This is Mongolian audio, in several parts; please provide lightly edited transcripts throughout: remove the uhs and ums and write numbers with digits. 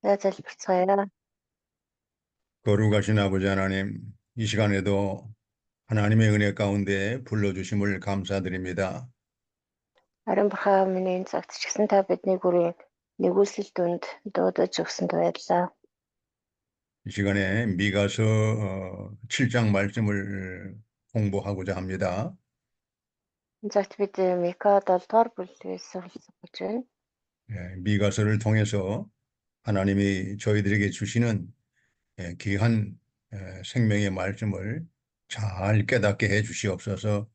네, 잘했어요. 거룩하신 아버지 하나님, 이 시간에도 하나님의 은혜 가운데 불러주심을 감사드립니다. Харин бурхан миний цагт ч гэсэн та бидний гүрийн нэгүсэл дүнд дуудаж өгсөнд баярлалаа. 이 시간에 미가서 7장 말씀을 공부하고자 합니다. Энэ цагт бид Мика 7 дугаар бүлгээс сонсох гэж байна. 미가서를 통해서 하나님이 저희들에게 주시는 귀한 생명의 말씀을 잘 깨닫게 해 주시옵소서.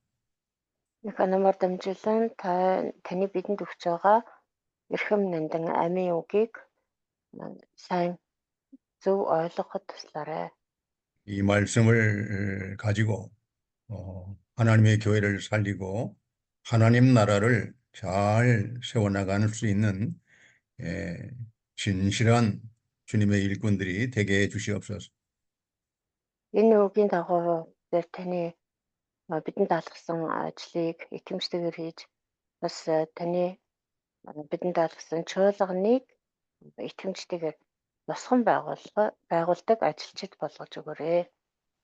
Мика намар дамжуулан таны бидэнд өгч байгаа эрхэм нандин амийн үгийг сайн зөв ойлгоход туслаарай. 이 말씀을 가지고 하나님의 교회를 살리고 하나님 나라를 잘 세워나갈 수 있는 진실한 주님의 일꾼들이 되게 해 주시옵소서. Энэ үгийн дагуу дээр таны бидэнд даалгасан ажлыг итгэмжтэйгээр хийж бас таны бидэнд даалгасан чуулганыг итгэмжтэйгээр босгон байгуулдаг ажилчид болгож өгөөрэй.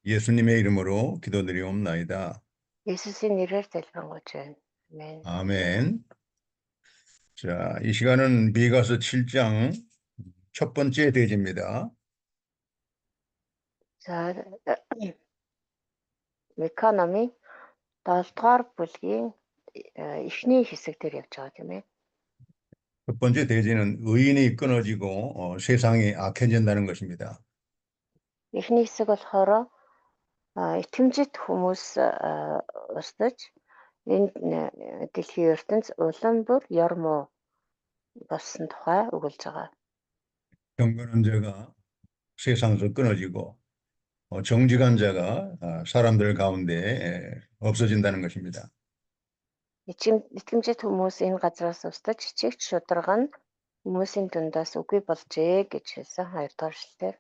예수님의 이름으로 기도드리옵나이다. 예수님 нэрээр залбирanгуйч байна. 아멘. 아멘. 자, 이 시간은 미가서 7장 첫 번째 대지입니다. За Мика намын 7 дугаар бүлгийн эхний хэсэг дээр явж байгаа тийм ээ. 첫 번째 대지는 의인이 끊어지고 세상이 악해진다는 것입니다. Эхний хэсэг болохоор итгэмжит хүмүүс устж энэ дэлхийн ертөнц улам бүр ярмуу болсон тухай өгүүлж байгаа. 경건한 자가 세상에서 끊어지고 정직한 자가 사람들 가운데 없어진다는 것입니다. Итгэмжит хүмүүс энэ газраас устж чигч шударга нь хүмүүсийн дундаас үгүй болжээ гэж хэлсэн 2 дугаар эшлэлээр.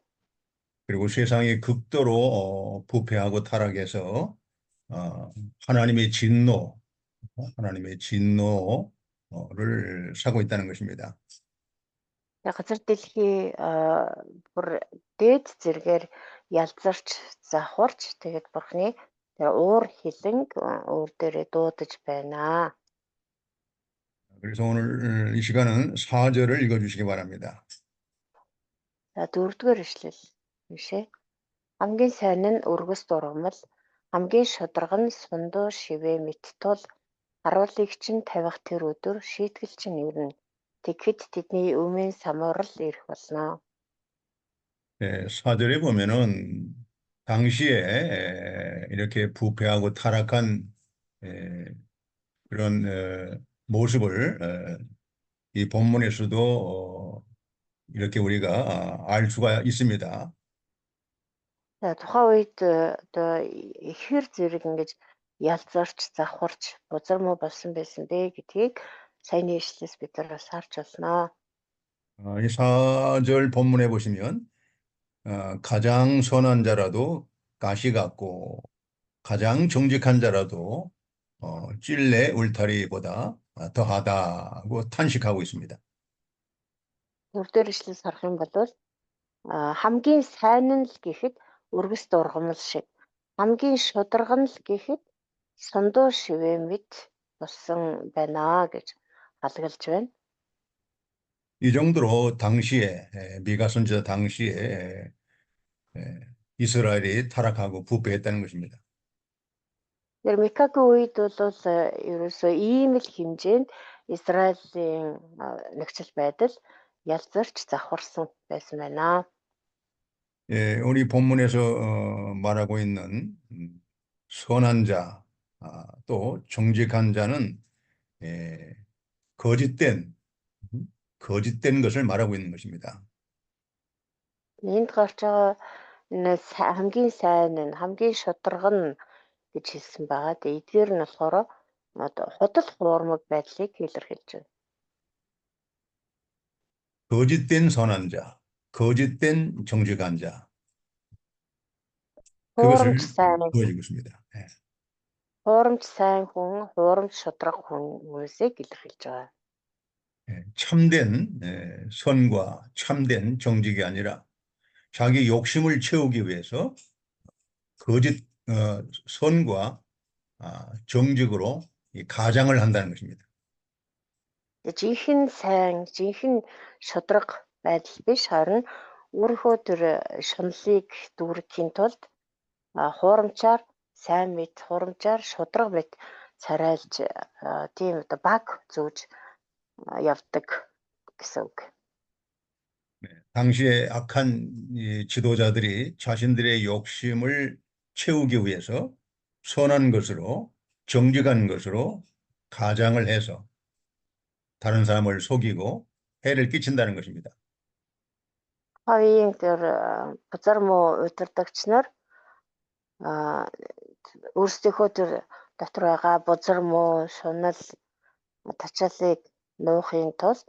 그리고 세상이 극도로 부패하고 타락해서 하나님의 진노를 사고 있다는 것입니다. Газар дэлхий бүр дээд зэргээр ялзарч завхарч тэгээд бурхны тэр уур хилэнг өөр дээрээ дуудаж байна. 그래서 오늘 이 시간은 4절을 읽어주시기 바랍니다. За 4-р эшлэл бишээ. Хамгийн сайн нь өргөс дургамал, хамгийн шударга нь сундуу шивээ мэт тул харуулыг чинь тавих тэр өдөр шийтгэл чинь ирнэ. Тэгэхэд тэдний өмнө самуурал ирэх болно. 4절에 보면은 당시에 이렇게 부패하고 타락한 그런 모습을 이 본문에서도 이렇게 우리가 알 수가 있습니다. За тухайн үед одоо ихэр зэрэг ингэж ялзарч завхарч бузар муу болсон байсан бэ гэдгийг саяны ишлээс бид нар бас харж байна. 이 4절 본문에 보시면 가장 선한 자라도 가시 같고 가장 정직한 자라도 찔레 울타리보다 더하다고 탄식하고 있습니다. Дөрөвдөр ишлээс харах юм бол хамгийн сайн нь л гэхэд өргөс дургамал шиг, хамгийн шударга нь л гэхэд сундуу шивээ мэт болсон байна гэж халгалж байна. 이 정도로 당시에 미가 선지자 당시에 이스라엘이 타락하고 부패했다는 것입니다. Тэр Микагийн үед бол ерөөсөө ийм л хэмжээнд Израилийн нөхцөл байдал ялзарч завхарсан байсан байна. 우리 본문에서 말하고 있는 선한 자, 또 정직한 자는 거짓된 것을 말하고 있는 것입니다. Энд гарч байгаа энэ хамгийн сайн нь хамгийн шударга нь гэж хэлсэн байгаа. Тэгээ эдгээр нь болохоор одоо худал хуурмаг байдлыг илэрхийлж байна. 거짓된 선한 자, 거짓된 정직한 자. 그것을 Хуурамч сайн 보여주고 있습니다. хуурамч сайн хүн, хуурамч шударга хүмүүсийг илэрхийлж байгаа. 참된 선과 참된 정직이 아니라 자기 욕심을 채우기 위해서 거짓 선과 정직으로 가장을 한다는 것입니다. Жинхэнэ сайн, жинхэнэ шударга байдал биш харин өөрийнхөө тэр шунлыг дүүрэхийн тулд хуурамчаар сайн мэд, хуурамчаар шударга мэд царайлж тийм одоо баг зүүж явдаг гэсэн үг. 당시에 악한 지도자들이 자신들의 욕심을 채우기 위해서 선한 것으로 정직한 것으로 가장을 해서 다른 사람을 속이고 해를 끼친다는 것입니다. Хоёрын тэр бузар муу удирдагч нар өөрсдийнхөө тэр дотор байгаа бузар муу шунал тачаалыг нуухын тулд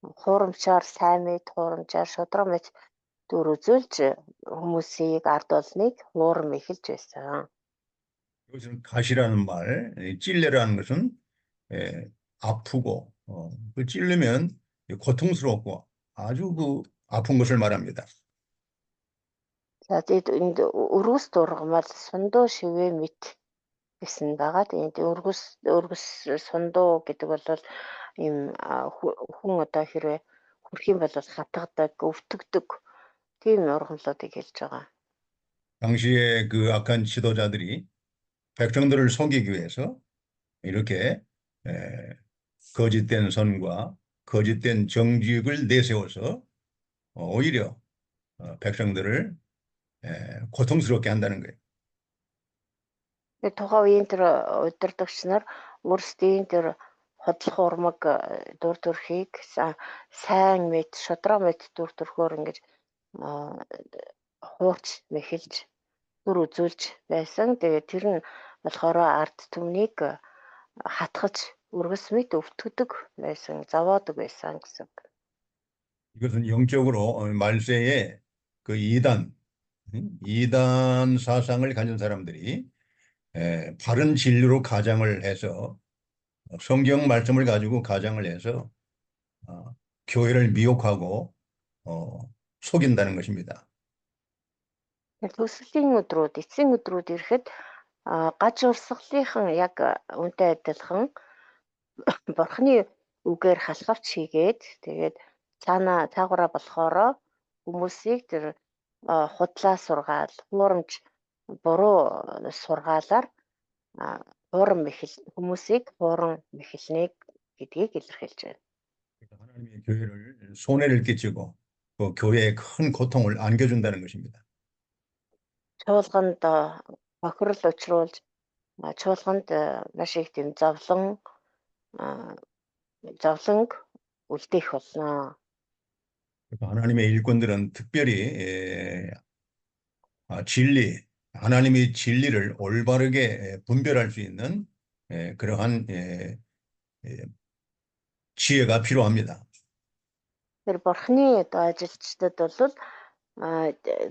хуурамчаар сайн мэд, хуурамчаар шударга мэд дүр үзүүлж хүмүүсийг ард олныг хуурам эхэлж байсан. 여기서는 가시라는 말, 찔레라는 것은 아프고 그 찔르면 고통스럽고 아주 그 아픈 것을 말합니다. За тэгэд энд өргөс дургамал сундуу шивээ мэт гэсэн байгаа. Тэгээд өргөс сундуу гэдэг бол ийм хүн одоо хэрвээ хүрх юм бол хатгадаг, өвтгдөг тийм ургамлуудыг хэлж байгаа. 당시에 그 악한 지도자들이 백성들을 속이기 위해서 이렇게 거짓된 선과 거짓된 정직을 내세워서 오히려 백성들을 고통스럽게 한다는 거예요. Тэгээд тухайн үеийн тэр удирдагч нар өөрсдийн тэр хотлох урмаг дур төрхийг сайн мэд, шудраг мэд дур төрхөөр ингэж хуурч мэхэлж дүр үзүүлж байсан. Тэгээд тэр нь болохоор ард түмнийг хатгаж өргөс мэт өвтгдөг байсан, зовоодог байсан гэсэн. 이것은 영적으로 말세에 그 이단 사상을 가진 사람들이 바른 진리로 가장을 해서 성경 말씀을 가지고 가장을 해서 교회를 미혹하고 속인다는 것입니다. Төслийн өдрүүд, эцсийн өдрүүд ирэхэд гаж урсгалынхан яг үнтэй адилхан бурхны үгээр халахвч хийгээд тэгээд цаагаараа болохоро хүмүүсийг тэр худлаа сургаал, хуурамч буруу сургаалаар хүмүүсийг хууран мэхэлнэг гэдгийг илэрхийлж байна. 하나님의 교회를 손해를 끼치고 그 교회에 큰 고통을 안겨준다는 것입니다. Чуулганд бохирол учруулж чуулганд маш их тийм зовлонг үлдээх болно. 하나님의 일꾼들은 특별히 하나님의 진리를 올바르게 분별할 수 있는 그러한 지혜가 필요합니다. Тэр бурхны ажилчдад бол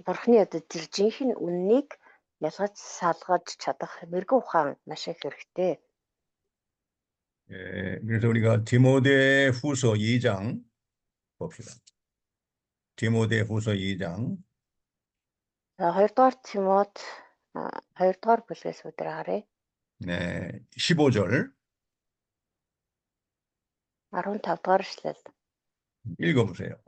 бурхны тэр жинхэнэ үннийг ялгаж салгаж чадах мэрэгэн ухаан маш их хэрэгтэй. 그래서 우리가 디모데후서 2장 봅시다. 디모데후서 2장. За 2-р Тимот 2-р бүлгээс өдөр харъя. 네, 15절 15-р эшлэл. 읽어보세요.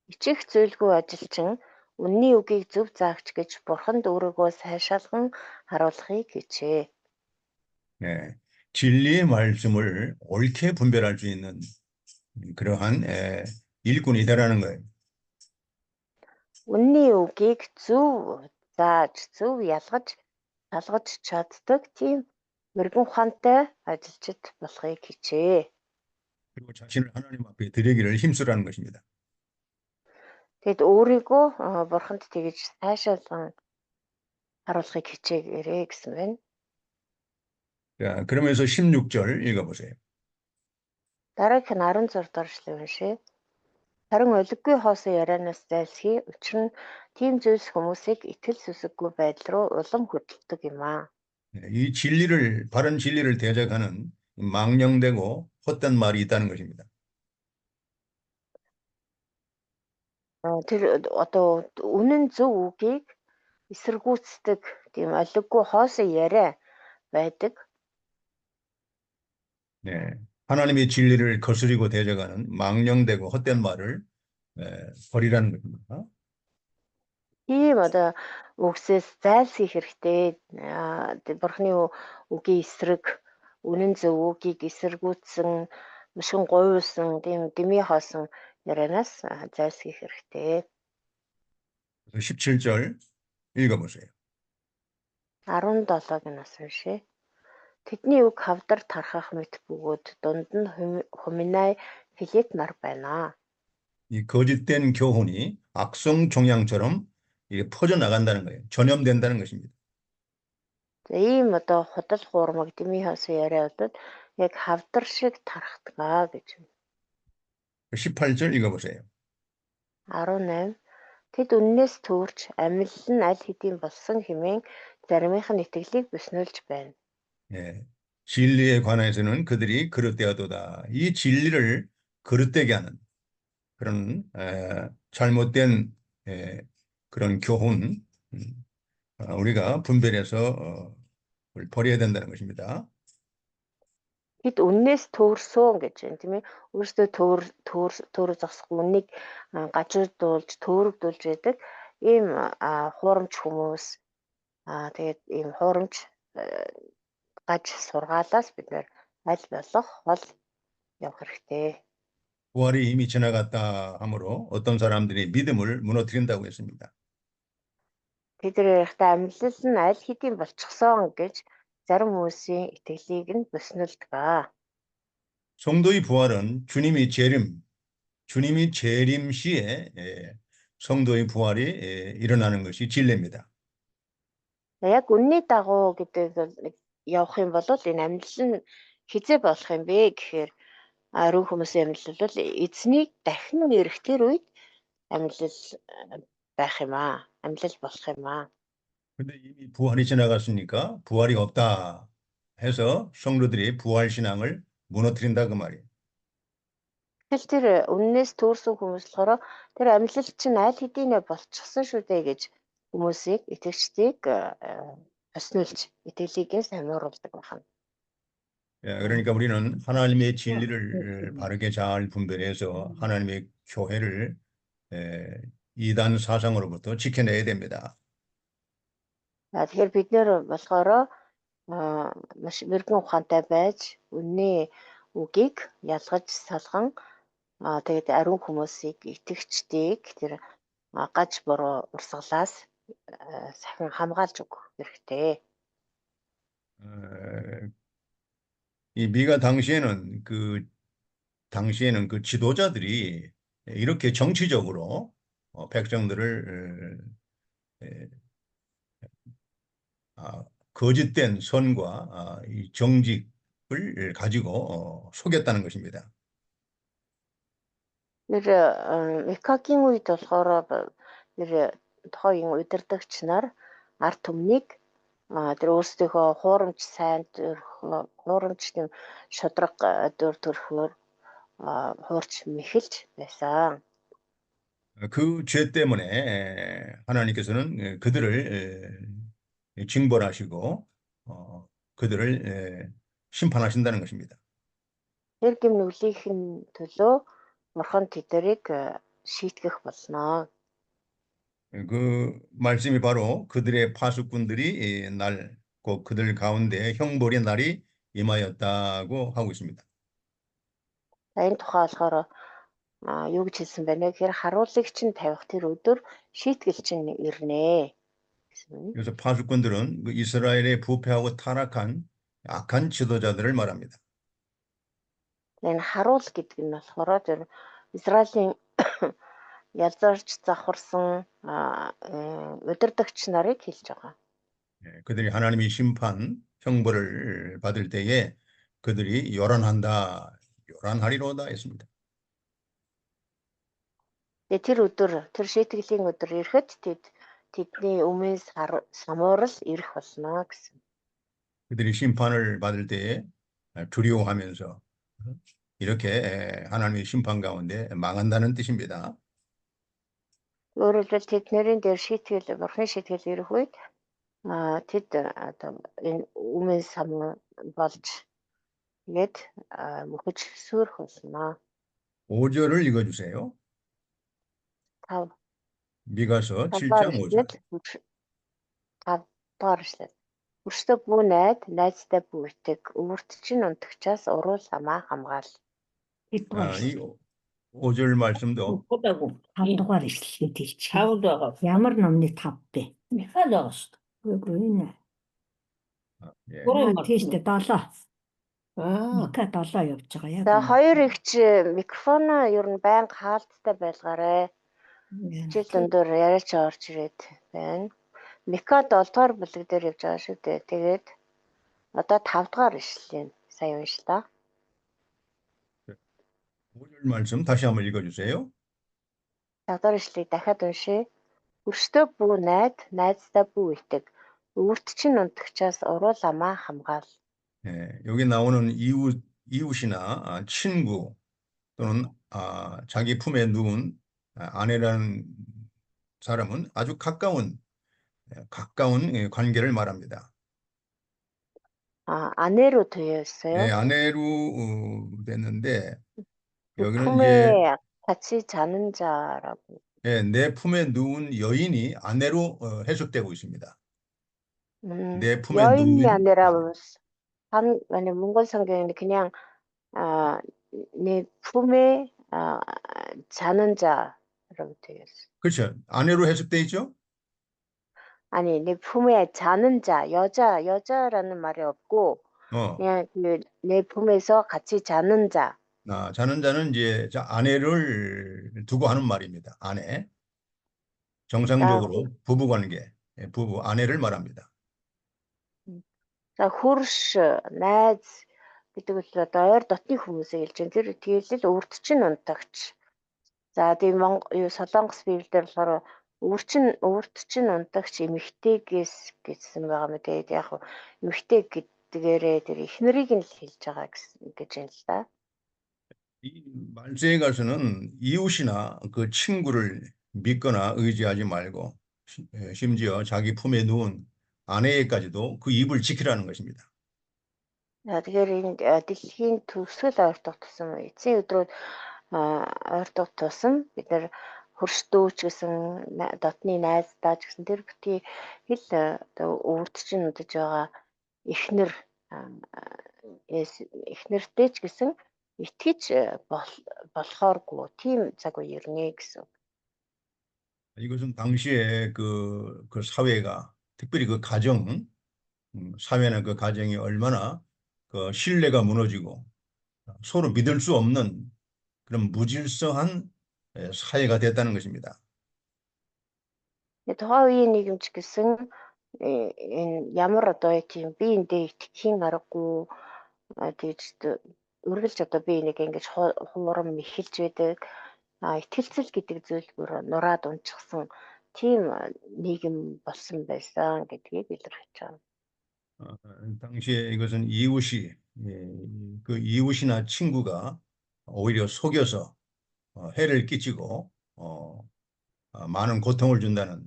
Ичих зүйлгүй ажилчин үнний үгийг зөв заагч гэж бурханд өөрийгөө сайшаалган харуулахыг хичээ. 네, 진리의 말씀을 옳게 분별할 수 있는 그러한 일꾼이 되라는 거예요. Үнний үгийг зөв зааж, зөв ялгаж, салгаж чаддаг тийм мэрэгэн ухаантай ажилчид болохыг хичээ. 그리고 자신을 하나님 앞에 드리기를 힘쓰라는 것입니다. Тэгэд өөрийгөө бурханд тэгж сайшаалган харуулахыг хичээгээрэй гэсэн байна. 자, 그러면서 16절 읽어보세요. Дараагийнх нь 16 дахь эшлэл уншъя. Харин олиггүй хоосон ярианаас зайлсхий. Учир нь тийм зүйлс хүмүүсийг итгэл сүсэггүй байдал руу улам хөдөлдөг юм аа. 이 진리를, 바른 진리를 대적하는 망령되고 헛된 말이 있다는 것입니다. Тэр одоо үнэн зөв үгийг эсэргүүцдэг тийм олиггүй хоосон яриа байдаг. 네. 하나님의 진리를 거스리고 대적하는 망령되고 헛된 말을 버리라는 것입니다. Тийм одоо үгсээс зайлсхийх хэрэгтэй. Бурхны үгийн эсрэг үнэн зөв үгийг эсэргүүцсэн мушгин гуйвсан тийм дэмий хоосон ярианаас зайлсхийх хэрэгтэй. 17절 읽어보세요. 17-ыг нас уншъя. Тэдний үг хавдар тархах мэт бөгөөд дунд нь хуминай филет нар байна. 이 거짓된 교훈이 악성 종양처럼 이게 퍼져나간다는 거예요. 전염된다는 것입니다. За ийм одоо худал хуурмаг дэмий хоосон яриадад яг хавдар шиг тархдаг гэж. 18절 읽어보세요. 18. Тэд үннээс төрж амьлал нь аль хэдийн болсон хэмээн заримынх нь итгэлийг бүснүүлж байна. 예, 진리에 관해서는 그들이 그릇되어도다. 이 진리를 그릇되게 하는 그런 잘못된 그런 교훈 우리가 분별해서 버려야 된다는 것입니다. Тэд үннээс төөрсөн гэж байна тийм ээ. Өөрсдөө төөр зогсох үннийг гажуудуулж төөрөгдүүлж байдаг ийм хуурамч хүмүүс тэгээд ийм хуурамч гаж сургаалаас бид нэр аль болох хол явах хэрэгтэй. 부활이 이미 지나갔다 하므로 어떤 사람들이 믿음을 무너뜨린다고 했습니다. Тэдгээр ярихдаа амьлал нь аль хэдийн болчихсон гэж зарим хүмүүсийн итгэлийг нь бүснэлдэг. 성도의 부활은 주님이 재림 시에 성도의 부활이 일어나는 것이 진리입니다. Яг үнний дагуу гэдэг явах юм бол энэ амьлал нь хизээ болох юм бэ гэхээр ариун хүмүүсийн амьлал бол эзнийг дахин ирэх тэр үед амьлал байх юм аа. Амьлал болох юм аа. 근데 이미 부활이 지나갔으니까 부활이 없다 해서 성도들이 부활 신앙을 무너뜨린다 그 말이에요. Тэгэл тэр үннээс төөрсөн хүмүүс болохоор тэр амьлал чинь аль хэдийнэ болчихсон шүү дээ гэж хүмүүсийг итгэгчдийг өснөлж итгэлийг нь самууруулдаг байна. 그러니까 우리는 하나님의 진리를 바르게 잘 분별해서 하나님의 교회를 이단 사상으로부터 지켜내야 됩니다. Тэгэхээр бид нэр болохоор маш мэрэгэн ухаантай байж үнний үгийг ялгаж салган тэгээд ариун хүмүүсийг итгэгчдийг тэр гаж буруу урсгалаас сахин хамгаалж өгөх хэрэгтэй. 이 미가 당시에는 그 지도자들이 이렇게 정치적으로 백성들을 거짓된 선과 이 정직을 가지고 속였다는 것입니다. Тэр Микагийн үед болохоор тэр тухайн удирдагч нар ард түмнийг тэр өөрсдийнхөө хуурамч тийм шудраг дүр төрхөөр хуурч мэхэлж байсан. 그 죄 때문에 하나님께서는 그들을 징벌하시고 그들을 심판하신다는 것입니다. Тэр гэм нүглийнхэн төлөө бурхан тэднийг шийтгэх болно. 그 말씀이 바로 그들의 파수꾼들이 곧 그들 가운데 형벌의 날이 임하였다고 하고 있습니다. Энэ тухай болохоор юу гэж хэлсэн байна вэ? Тэгэхээр харуулагч нь тавих тэр өдөр шийтгэл чинь ирнэ гэсэн. 그래서 파수꾼들은 그 이스라엘의 부패하고 타락한 악한 지도자들을 말합니다. Энэ харуул гэдэг нь болохоор тэр Израилийн язарч завхарсан удирдагч нарыг хэлж байгаа. 그들이 하나님의 심판, 형벌을 받을 때에 그들이 요란하리로다 했습니다. Тэр өдөр тэр шийтгэлийн өдөр ирэхэд тэдний өмнө самуурал ирэх болно гэсэн. 그들이 심판을 받을 때에 두려워하면서 이렇게 하나님의 심판 가운데 망한다는 뜻입니다. Өөрөөр хэлбэл тэднэрийн дээр шийтгэл бурхны шийтгэл ирэх үед тэд одоо энэ үмэн сам болж тэгээд мөхөж сүрэх болно. 5절을 읽어주세요. 5 미가서 5-аар 7장 5절. ишлэл 5-аар ишлэл. Өршдөө бүү найзтай бүү итэг, өвөрт чинь унтагчаас уруул амаа хамгаал. 이 5절 말씀도 보다고 5дугаар ишлэлээ тэр чинь. 차우다가 Ямар номны 5 бэ? 미카다스 Үгүй энэ. 예. Тийштэй 7. 아 Мика 7 явж байгаа яг. За хоёр игч микрофоноо ер нь байнга хаалттай байлгаарай. Хичээл өндөр яриач орж ирээд байна. Мика 7 дугаар бүлэг дээр явж байгаа шүү дээ. Тэгээд одоо 5 дугаар ишлэлийн сая уншлаа. 5절 말씀 다시 한번 읽어주세요. 5 дугаар ишлэгийг дахиад уншъя. Өршдөө бүү найзтай бүү итэг. Өвөрт чинь унтагчаас уруул амаа хамгаал. 예, 여기 나오는 이웃이나 친구 또는 자기 품에 누운 아내라는 사람은 아주 가까운 관계를 말합니다. 아내로 되어 있어요. 예, 아내로 됐는데 그 여기는 품에 같이 자는 자라고. 예, 내 품에 누운 여인이 아내로 해석되고 있습니다. 내 품에 여인이 누운 아니라 아니 몽골 성경에는 그냥 내 품에 자는 자라고 되어 있어요. 그렇죠. 아내로 해석돼 있죠? 아니 내 품에 자는 자 여자라는 말이 없고 그냥 내 품에서 같이 자는 자. 자는 자는 이제 아내를 두고 하는 말입니다. 아내. 정상적으로 부부 관계, 부부 아내를 말합니다. За хөрш найз гэдэг бол одоо ойр дотны хүмүүсийг хэлж байна. Тэр тэгэлэл өвөрт чинь унтагч. За тийм Солонгос библиэр болохоор өвөрт чинь унтагч эмэгтэйгээс гэсэн байгаа мэт. Тэгээд яг эмэгтэй гэдгээрээ тэр эхнэрийг нь л хэлж байгаа гэж байна л да. 이 말세에 가서는 이웃이나 그 친구를 믿거나 의지하지 말고 심지어 자기 품에 누운 아내에까지도 그 입을 지키라는 것입니다. Тэгэхээр энэ дэлхийн төгсгөл ойртох тусам эцсийн өдрүүд ойртох тусам бид нар хөршдөөч гэсэн дотны найздаа ч гэсэн тэр битгий хэл өвөрт чинь удаж байгаа эхнэртэй ч гэсэн итгэж болохооргүй тийм цаг үе ирнэ гэсэн. 이것은 당시에 그 사회가 특별히 그 가정 사회나 그 가정이 얼마나 그 신뢰가 무너지고 서로 믿을 수 없는 그런 무질서한 사회가 됐다는 것입니다. Тухайн үеийн нийгэмч гэсэн энэ ямар одоо тийм биендээ итгэхийн аргагүй тэгж үргэлж одоо би нэг ингэж хуурам мэхэлж байдаг итгэлцэл гэдэг зүйл бүр нураад унчихсан тийм нийгэм болсон байсан гэдгийг илэрхийлж байгаа. 당시에 이것은 그 이웃이나 친구가 오히려 속여서 해를 끼치고 많은 고통을 준다는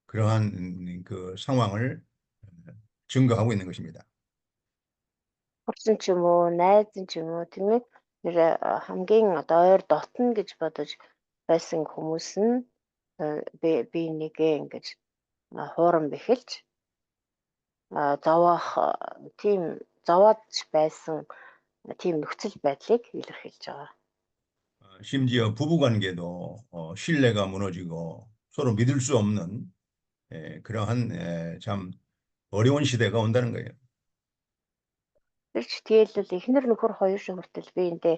그러한 그 상황을 증거하고 있는 것입니다. Хурцэн ч юм уу, найз ч юм уу тийм ээ. Тэр хамгийн одоо ойр дотно гэж бодож байсан хүмүүс нь би нэгээ ингэж хуурам бэхэлж зовоодч байсан тийм нөхцөл байдлыг илэрхийлж байгаа. 심지어 부부 관계도 신뢰가 무너지고 서로 믿을 수 없는 그러한 참 어려운 시대가 온다는 거예요. Тэр ч тгийлэл эхнэр нөхөр хоёр шиг хүртэл биендээ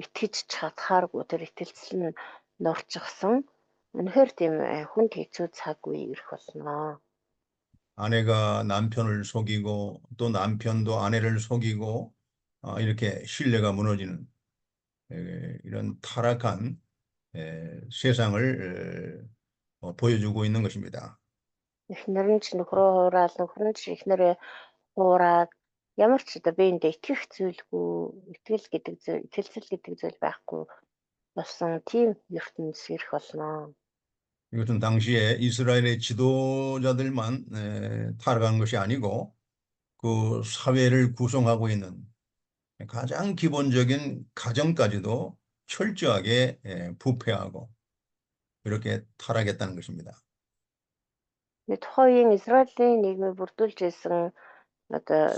итгэж чадхааргүй тэр итгэлцэл нь нурчихсан. Үнэхээр тийм хүнд хэцүү цаг үе ирэх болно. 아내가 남편을 속이고 또 남편도 아내를 속이고 이렇게 신뢰가 무너지는 이런 타락한 세상을 보여주고 있는 것입니다. Эхнэр нь ч нөхрөө хураал, нөхөр нь ч эхнэрээ хуураад ямар ч одоо биендээ итгэх зүйлгүй, итгэлцэл гэдэг зүйл байхгүй болсон тийм ертөнц ирэх болно. 이것은 당시에 이스라엘의 지도자들만 타락한 것이 아니고 그 사회를 구성하고 있는 가장 기본적인 가정까지도 철저하게 부패하고 이렇게 타락했다는 것입니다. Тухайн үеийн Израилийн нийгмийг бүрдүүлж ирсэн одоо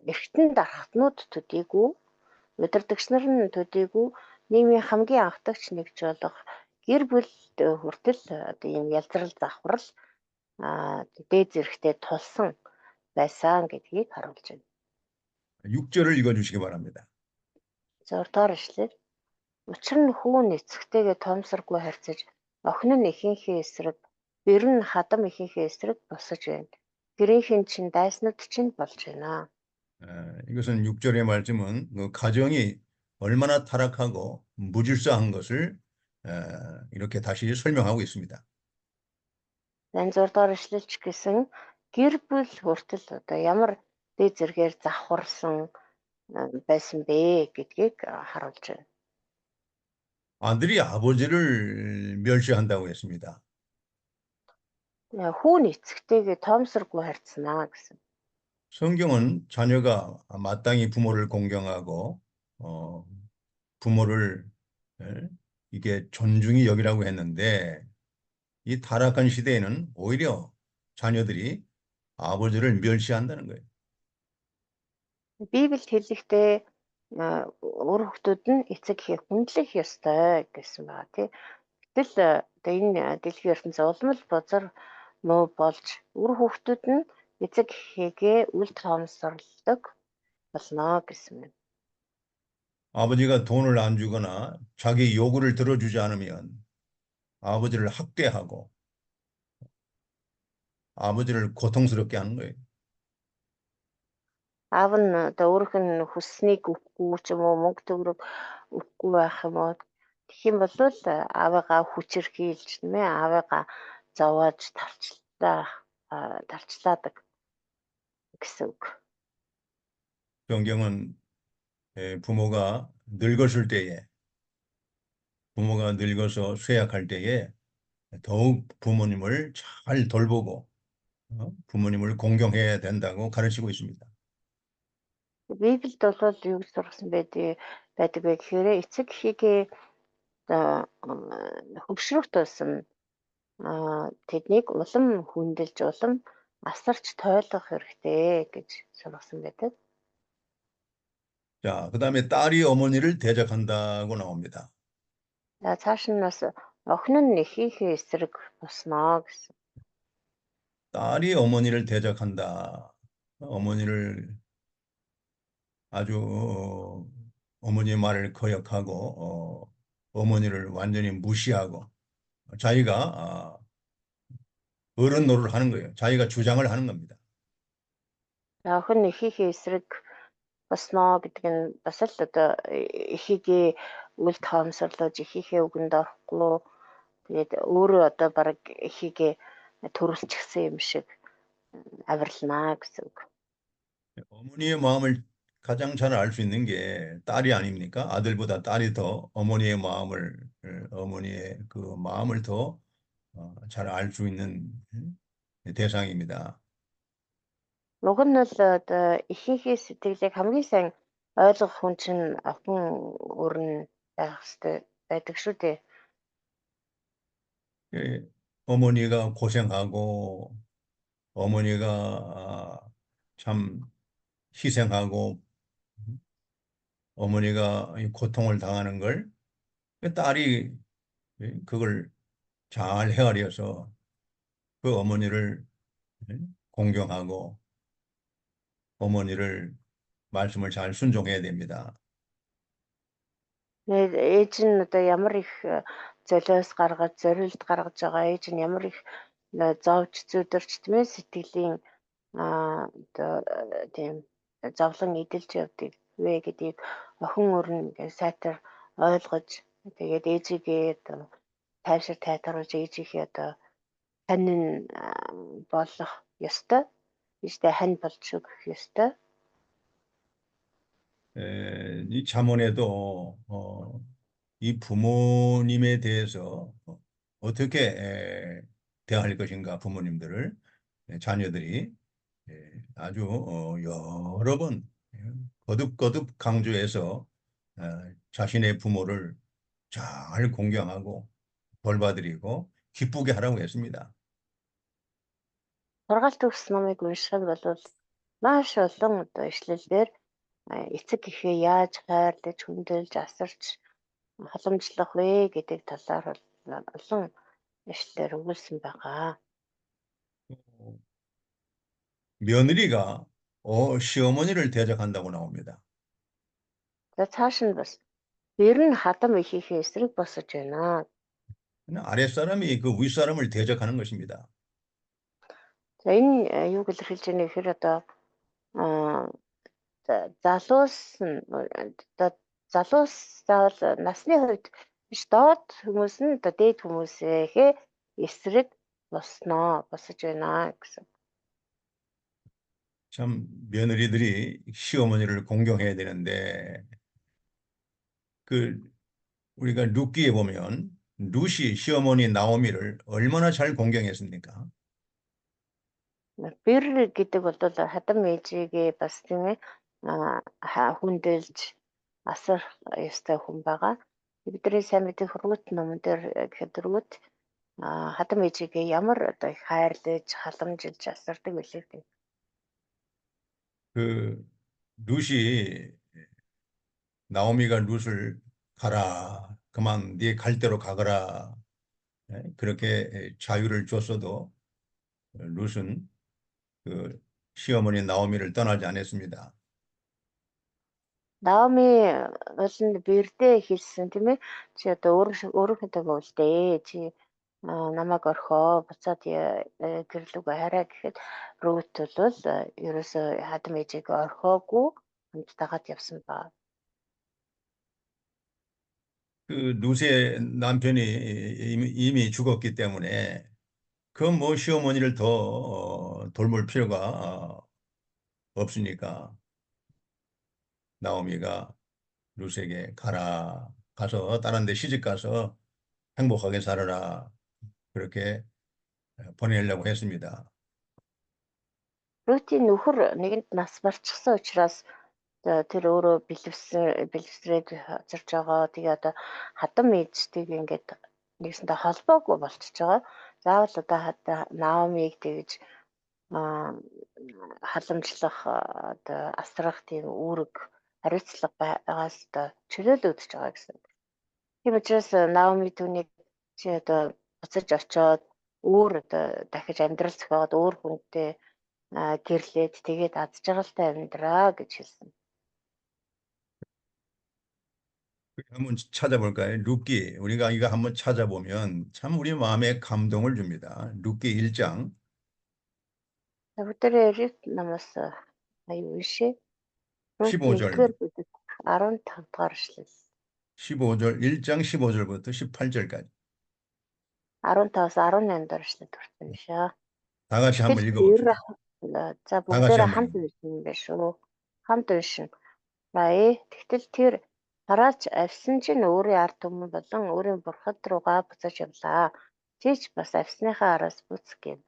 эргэтэн дархтнууд төдийгүй, удирдагч нар нь төдийгүй нийгмийн хамгийн анхдагч нэгж болох гэр бүл хүртэл одоо ийм ялзрал завхрал дээд зэрэгтэй тулсан байсан гэдгийг харуулж байна. 6절을 읽어주시기 바랍니다. 6-р эшлэл. Учир нь хүүн эцэгтэйгээ тоомсоргүй харьцаж, охин нь эхийнхээ эсрэг, бэр нь хадам эхийнхээ эсрэг босож байна. Гэрийнхэн чинь дайснууд чинь болж байна. 이것은 6절의 말씀은 그 가정이 얼마나 타락하고 무질서한 것을 이렇게 다시 설명하고 있습니다. Энэ 6-р эшлэлч гэсэн гэр бүл хүртэл одоо ямар дээд зэргээр завхарсан байсан бэ гэдгийг харуулж байна. 아들이 아버지를 멸시한다고 했습니다. Хүүн эцэгтэйгээ тоомсоргүй харьцнаа гэсэн. 성경은 자녀가 마땅히 부모를 공경하고 부모를 이게 존중히 여기라고 했는데 이 타락한 시대에는 오히려 자녀들이 아버지를 멸시한다는 거예요. Библиэд хэлэхдээ өөр хүүхдүүд нь эцэг эхийг хүндлэх ёстой гэсэн байна тий. Гэтэл одоо энэ дэлхийн ертөнцийн улмал бузар муу болж өөр хүүхдүүд нь эцэг эхийгээ үл тоомсордог болно гэсэн байна. 아버지가 돈을 안 주거나 자기 요구를 들어주지 않으면 아버지를 학대하고 아버지를 고통스럽게 하는 거예요. Аав нь одоо өөрийнх нь хүсснийг өгөхгүй ч юм уу мөнгө төгрөг өгөхгүй байх юм уу тэгэх юм бол аавыгаа хүчирхийлж нэмээ аавыгаа зовоож тарчлаадаг гэсэн үг. 성경은 부모가 늙었을 때에 부모가 늙어서 쇠약할 때에 더욱 부모님을 잘 돌보고 부모님을 공경해야 된다고 가르치고 있습니다. Библиэд бол юу гэж сургасан байдаг вэ гэхээр эцэг эхийгээ хөвшрөх тулсан тэднийг улам хүндэлж улам асарч тойлох хэрэгтэй гэж сургасан байдаг. 자, 그다음에 딸이 어머니를 대적한다고 나옵니다. За цааш нь бас охин нь эхийнхээ эсрэг босноо гэсэн. 딸이 어머니를 대적한다. 어머니를 아주 어머니의 말을 거역하고 어머니를 완전히 무시하고 자기가 어른 노릇을 하는 거예요. 자기가 주장을 하는 겁니다. Охин нь эхийнхээ эсрэг босноо гэдэг нь бас л одоо эхийгээ үл тоомсорлож эхийнхээ үгэнд орохгүй тэгээд өөрөө одоо баг эхийгээ төрөлчихсөн юм шиг авирлнаа гэсэн үг. 어머니의 마음을 가장 잘 알 수 있는 게 딸이 아닙니까? 아들보다 딸이 더 어머니의 그 마음을 더 잘 알 수 있는 대상입니다. Уг нь бол одоо эхийнхээ сэтгэлийг хамгийн сайн ойлгох хүн чинь охин өрн байх хэрэгтэй байдаг шүү дээ. 어머니가 고생하고 어머니가 참 희생하고 어머니가 고통을 당하는 걸 딸이 그걸 잘 헤아려서 그 어머니를 공경하고 어머니를 말씀을 잘 순종해야 됩니다. Ээж нь одоо ямар их золиос гаргаж зориулт гаргаж байгаа ээж нь ямар их зовж зүдэрч тэмээ сэтгэлийн одоо тийм зовлон эдэлж явдаг вэ гэдгийг охин өрн сайтар ойлгож тэгээд ээжигээ одоо тайвшир тайтгаруулж ээжийнхээ одоо танин болох ёстой. 이때 한 벌쭉 했어. 이 잠언에도 이 부모님에 대해서 어떻게 대할 것인가, 부모님들을, 자녀들이 아주 여러 번 거듭거듭 강조해서 자신의 부모를 잘 공경하고 벌받으리고 기쁘게 하라고 했습니다. Сургаалт өгс номыг уншихад бол маш олон одоо ишлэлээр эцэг эхээ яаж хайрлаж, хүндэлж, асарч халамжлах вэ гэдэг талаар бол олон ишлэлээр өгүүлсэн байгаа. 며느리가 시어머니를 대적한다고 나옵니다. За цааш нь бас ер нь хадам ихийнхээ эсрэг босож байна. 아랫사람이 그 윗사람을 대적하는 것입니다. За энэ юу илэрхийлж байна гэхээр одоо залуус нь одоо залуус заавал насны хувьд биш доод хүмүүс нь одоо дээд хүмүүсээ эсрэг босож байна гэсэн. 참 며느리들이 시어머니를 공경해야 되는데 우리가 룻기에 보면 룻이 시어머니 나오미를 얼마나 잘 공경했습니까? Бэр гэдэг бол хадам ээжигээ бас тийм ээ хүндэлж асар ёстой хүн байгаа. Бидний сайн мэдих Рут номон дээр гэхэд Рут хадам ээжигээ ямар одоо их хайрлаж, халамжилж асардаг байлээ гэдэг. 룻이 나오미가 룻을 가라, 그만 네 갈 대로 가거라, 그렇게 자유를 줬어도 룻은 그 시어머니 나오미를 떠나지 않았습니다. 나오미 бол бэрдээ хэлсэн тийм ээ. Чи одоо өөрийнхөө үлдээ. Чи намайг орхоо буцаад гэрлүүгээ хараа гэхэд Рут бол ерөөсөө хадам ээжийг орхоогүй хамт дагаад явсан ба. 그 룻의 남편이 이미 죽었기 때문에 그 뭐 시어머니를 더 돌볼 필요가 없으니까 나오미가 룻에게 가서 다른 데 시집 가서 행복하게 살아라, 그렇게 보내려고 했습니다. Рутийн нөхөр нэгэнд нас барчихсан учраас тэр өөрөө бэлэвсрээд зорж байгаа. Тэгээ одоо хадам ээжтэйг ингээд нэгсэндээ холбоогүй болчихж байгаа. Заавал одоо Наомиг тэгж халамжлах одоо асрах тийм үүрэг хариуцлага байгаас одоо чөлөөлөгдөж байгаа гэсэн. Тийм учраас Наоми түүнийг чи одоо буцаж очиод өөр одоо дахиж амьдрал зохиоод өөр хүнтэй гэрлээд тэгээд аз жаргалтай амьдраа гэж хэлсэн. 한번 찾아볼까요? 룻기, 우리가 이거 한번 찾아보면 참 우리 마음에 감동을 줍니다. 룻기 1장. Бүгдээрээ Рут намаас аюу уншээ. 15절. 15 дахь эшлэл. 15절, 1장 15절부터 18절까지. 15-аас 18 дахь эшлэл хүрсэн шээ. 다 같이 한번 읽어봅시다. За бүгдээрээ хамт уншин байх шүү. Хамт уншин. Тэгтэл тэр хараач авсан чинь өөрийн ард түмэн болон өөрийн бурхад руугаа буцаж явлаа. Чи ч бас авсныхаа араас буц гэв.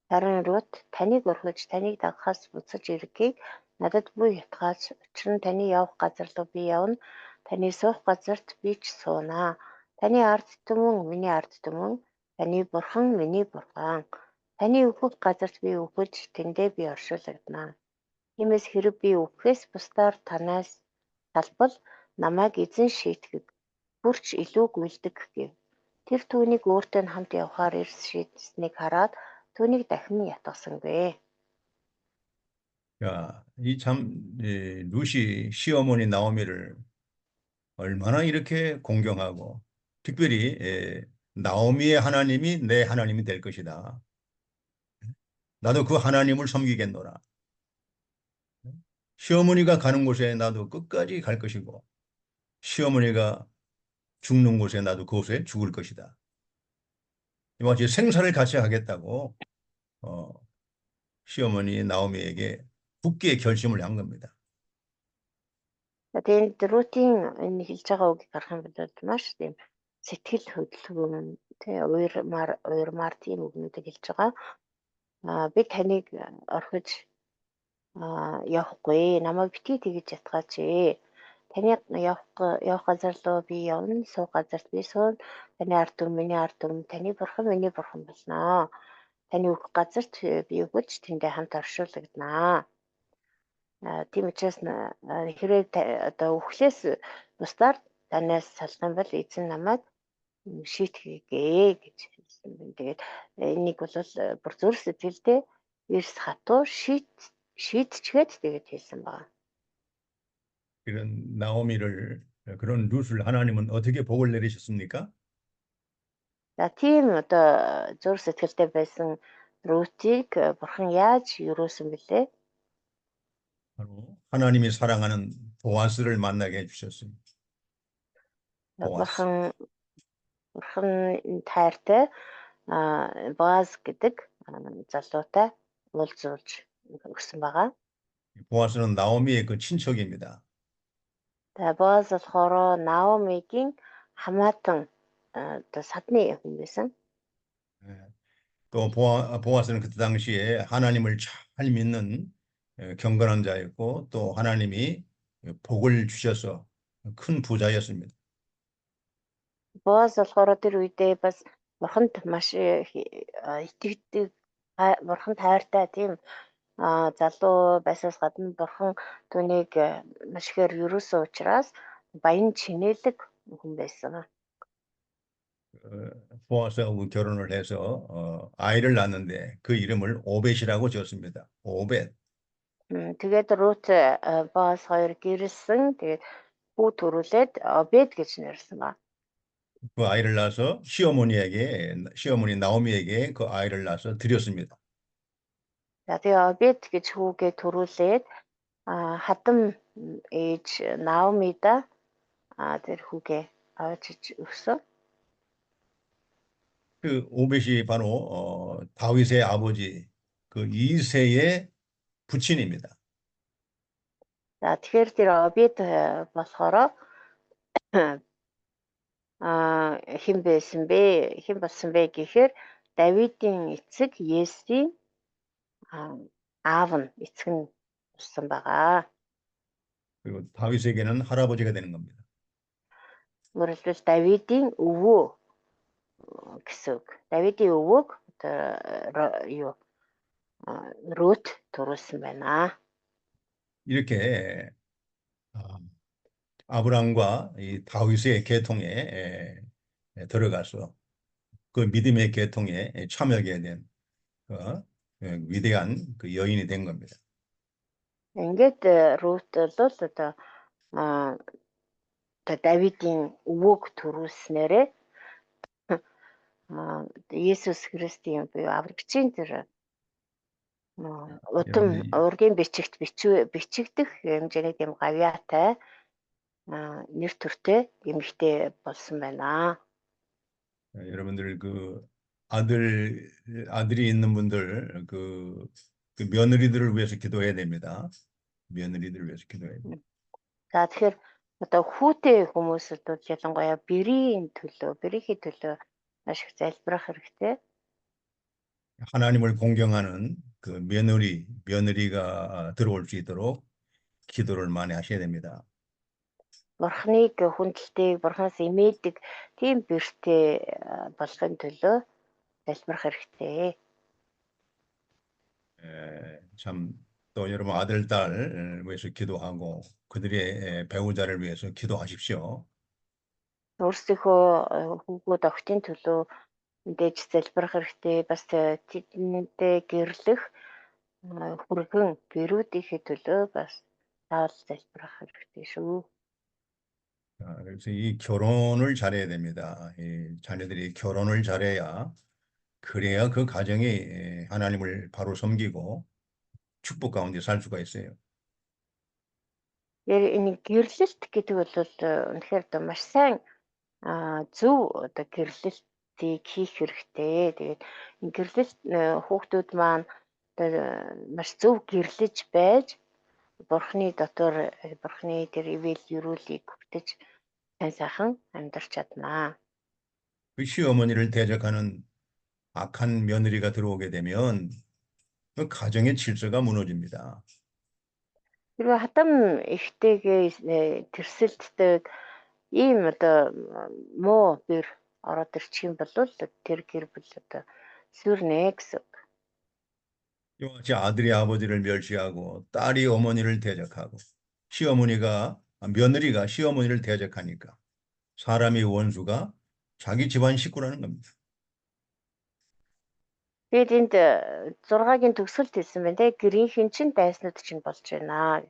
Харин Рут таныг орхиж таныг дагахаас буцаж ирэхийг надад буй ятгаач. Учир нь таны явах газар руу би явна. Таны суух газарт би ч суунаа. Таны ард түмэн миний ард түмэн, таны бурхан миний бурхан. Таны өөхөх газарт би өөхөж тэндээ би оршуулгаднаа. Тиймээс хэрэг би өөхөөс бусдаар танаас талбал намайг эзэн шийтгэг, бүрч илүү гүйлдэг гэв. Тэр түүнийг өөртөө хамт явахаар ирс шийдсэнийг хараад түүнийг дахин ятгасангүй. 야, 룻이 시어머니 나오미를 얼마나 이렇게 공경하고, 특별히 나오미의 하나님이 내 하나님이 될 것이다. 나도 그 하나님을 섬기겠노라. 시어머니가 가는 곳에 나도 끝까지 갈 것이고, 시어머니가 죽는 곳에 나도 그곳에 죽을 것이다. 이마치 생사를 같이 하겠다고 시어머니 나오미에게 굳게 결심을 한 겁니다. Тэгээд Рутийн энэ хэлж байгаа үгийг харах юм бол маш тийм сэтгэл хөдлөмж тий уйрмаар тийм үгнүүдийг хэлж байгаа. Би таныг орхиж явахгүй. Намайг битгий тэгж ятгаач ээ. Таны явах газар руу би явна, суух газарт би суун. Таны ард түмэн миний ард түмэн, таны бурхан миний бурхан болно. Таны өгөх газарт би өгөж тэндээ хамт оршуулгаднаа. Тийм учраас хэрэг одоо өхлөөс бусдаар танаас салах юм бол эзэн намайг шийтгэгээ гэж хэлсэн байна. Тэгээд энийг бол бүр зүрх сэтгэлдээ эрс хатуу шийдчихэд тэгээд хэлсэн байна. 그런 나오미를 그런 룻을 하나님은 어떻게 복을 내리셨습니까? За тийм одоо зүрх сэтгэлдээ байсан Рутийг бурхан яаж юрөөсөн бэлээ? 바로 하나님이 사랑하는 보아스를 만나게 해주셨습니다. 보아스. бурхан тайртай Боаз гэдэг залуутай уулзуулж өгсөн байгаа. 보아스는 나오미의 그 친척입니다. За Боаз болохоор Наомигийн хамаатан одоо садны хүн байсан. 또 보아스는 그때 당시에 하나님을 잘 믿는 경건한 자였고 또 하나님이 복을 주셔서 큰 부자였습니다. Боаз болохоор тэр үедээ бас бурханд маш итгэдэг бурхан тайртай тийм залуу байсаас гадна бурхан түүнийг маш ихээр юрөөсөн учраас баян чинэлэг хүн байсан. 보아스하고 결혼을 해서 아이를 낳는데 그 이름을 오벳이라고 지었습니다. 오벳. Тэгээд Рут Боаз хоёр гэрэлсэн. Тэгээд хүү төрүүлээд Обед гэж нэрлсэн ба. 그 아이를 낳아서 시어머니 나오미에게 그 아이를 낳아서 드렸습니다. За тэгээд Обед гэж хүүгээ төрүүлээд хатам ээж Наомида тэр хүүгээ авчиж өгсөн. 그 오벳이 바로 다윗의 아버지 그 이새의 부친입니다. За тэгэхээр тэр Обед болохоор хэн байсан бэ? Хэн болсон бэ гэхээр Давидын эцэг Есийн аав нь эцэг нь болсон байгаа. 그리고 다윗에게는 할아버지가 되는 겁니다. Өөрөлдвөл Давидын өвөө гэсэн үг. Давидын өвөөг Рут төрүүлсэн байна. 이렇게 아브람과 이 다윗의 계통에 들어가서 그 믿음의 계통에 참여하게 된 위대한 그 여인이 된 겁니다. Ингээд Рут бол одоо Давидын өвөөг төрүүлснээрээ Есүс Христийн буюу аврагчийн тэр удам ургийн бичигт бичигдэх хэмжээний тийм гавьяатай нэр төртэй эмэгтэй болсон байна. 여러분들 그 아들이 있는 분들 그 며느리들을 위해서 기도해야 됩니다. 며느리들을 위해서 기도해야 됩니다. За тэгэхээр одоо хүүтэй хүмүүсд бол ялангуяа бэрийн төлөө маш их залбирах хэрэгтэй. 하나님을 공경하는 그 며느리가 들어올 수 있도록 기도를 많이 하셔야 됩니다. Бурхныг хүндэлдэг, бурхнаас имээдэг тийм бэртэй болохын төлөө залбирах хэрэгтэй. 참 또 여러분 아들, 딸 위해서 기도하고 그들의 배우자를 위해서 기도하십시오. Өөрсдийнхөө хүүгүүд охтын төлөө мэдээж залбирах хэрэгтэй. Бас тэднийдээ гэрлэх хүргэн гэрүүдийнхээ төлөө бас заавал залбирах хэрэгтэй шүү. 그래서 이 결혼을 잘해야 됩니다. 이 자녀들이 결혼을 잘해야 그래야 그 가정이 하나님을 바로 섬기고 축복 가운데 살 수가 있어요. Энэ гэрлэлт гэдэг бол үнэхээр маш сайн зөв одоо гэрлэлтийг хийх хэрэгтэй. Тэгээд энэ гэрлэлт хүүхдүүд маань маш зөв гэрлэж байж Бурхны дотор Бурхны тэр ивэл юрүүлийг өгтөж сайн сайхан амьдарч чаднаа. 그 시어머니를 대적하는 악한 며느리가 들어오게 되면 그 가정의 질서가 무너집니다. Хэрвээ хатам ихтэйгээ тэрсэлддэг ийм одоо муу бэр ороод ирчих юм бол тэр гэр бүл одоо сүрнэ гэсэн. 이와 같이 아들이 아버지를 멸시하고 딸이 어머니를 대적하고 며느리가 시어머니를 대적하니까 사람의 원수가 자기 집안 식구라는 겁니다. Тэгээд энд 6-гийн төгсгөлт хэлсэн байна те гэрийнхэн чин дайснууд чинь болж байна.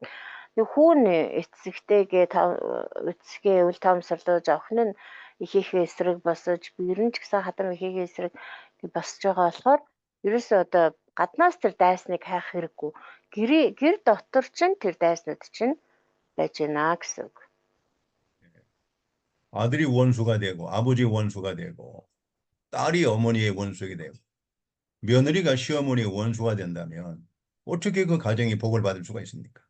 Хүүн эцэгтэйгээ эцгээ үл таамсарлаж охин нь ихийнхээ эсрэг босож бэр нь ч гэсэн хатам ихийнхээ эсрэг босож байгаа болохоор ерөөсөө одоо гаднаас тэр дайсныг хайх хэрэггүй. Гэр дотор чинь тэр дайснууд чинь байж байна гэсэн үг. 아들이 원수가 되고 아버지 원수가 되고 딸이 어머니의 원수가 되고 며느리가 시어머니의 원수가 된다면 어떻게 그 가정이 복을 받을 수가 있습니까?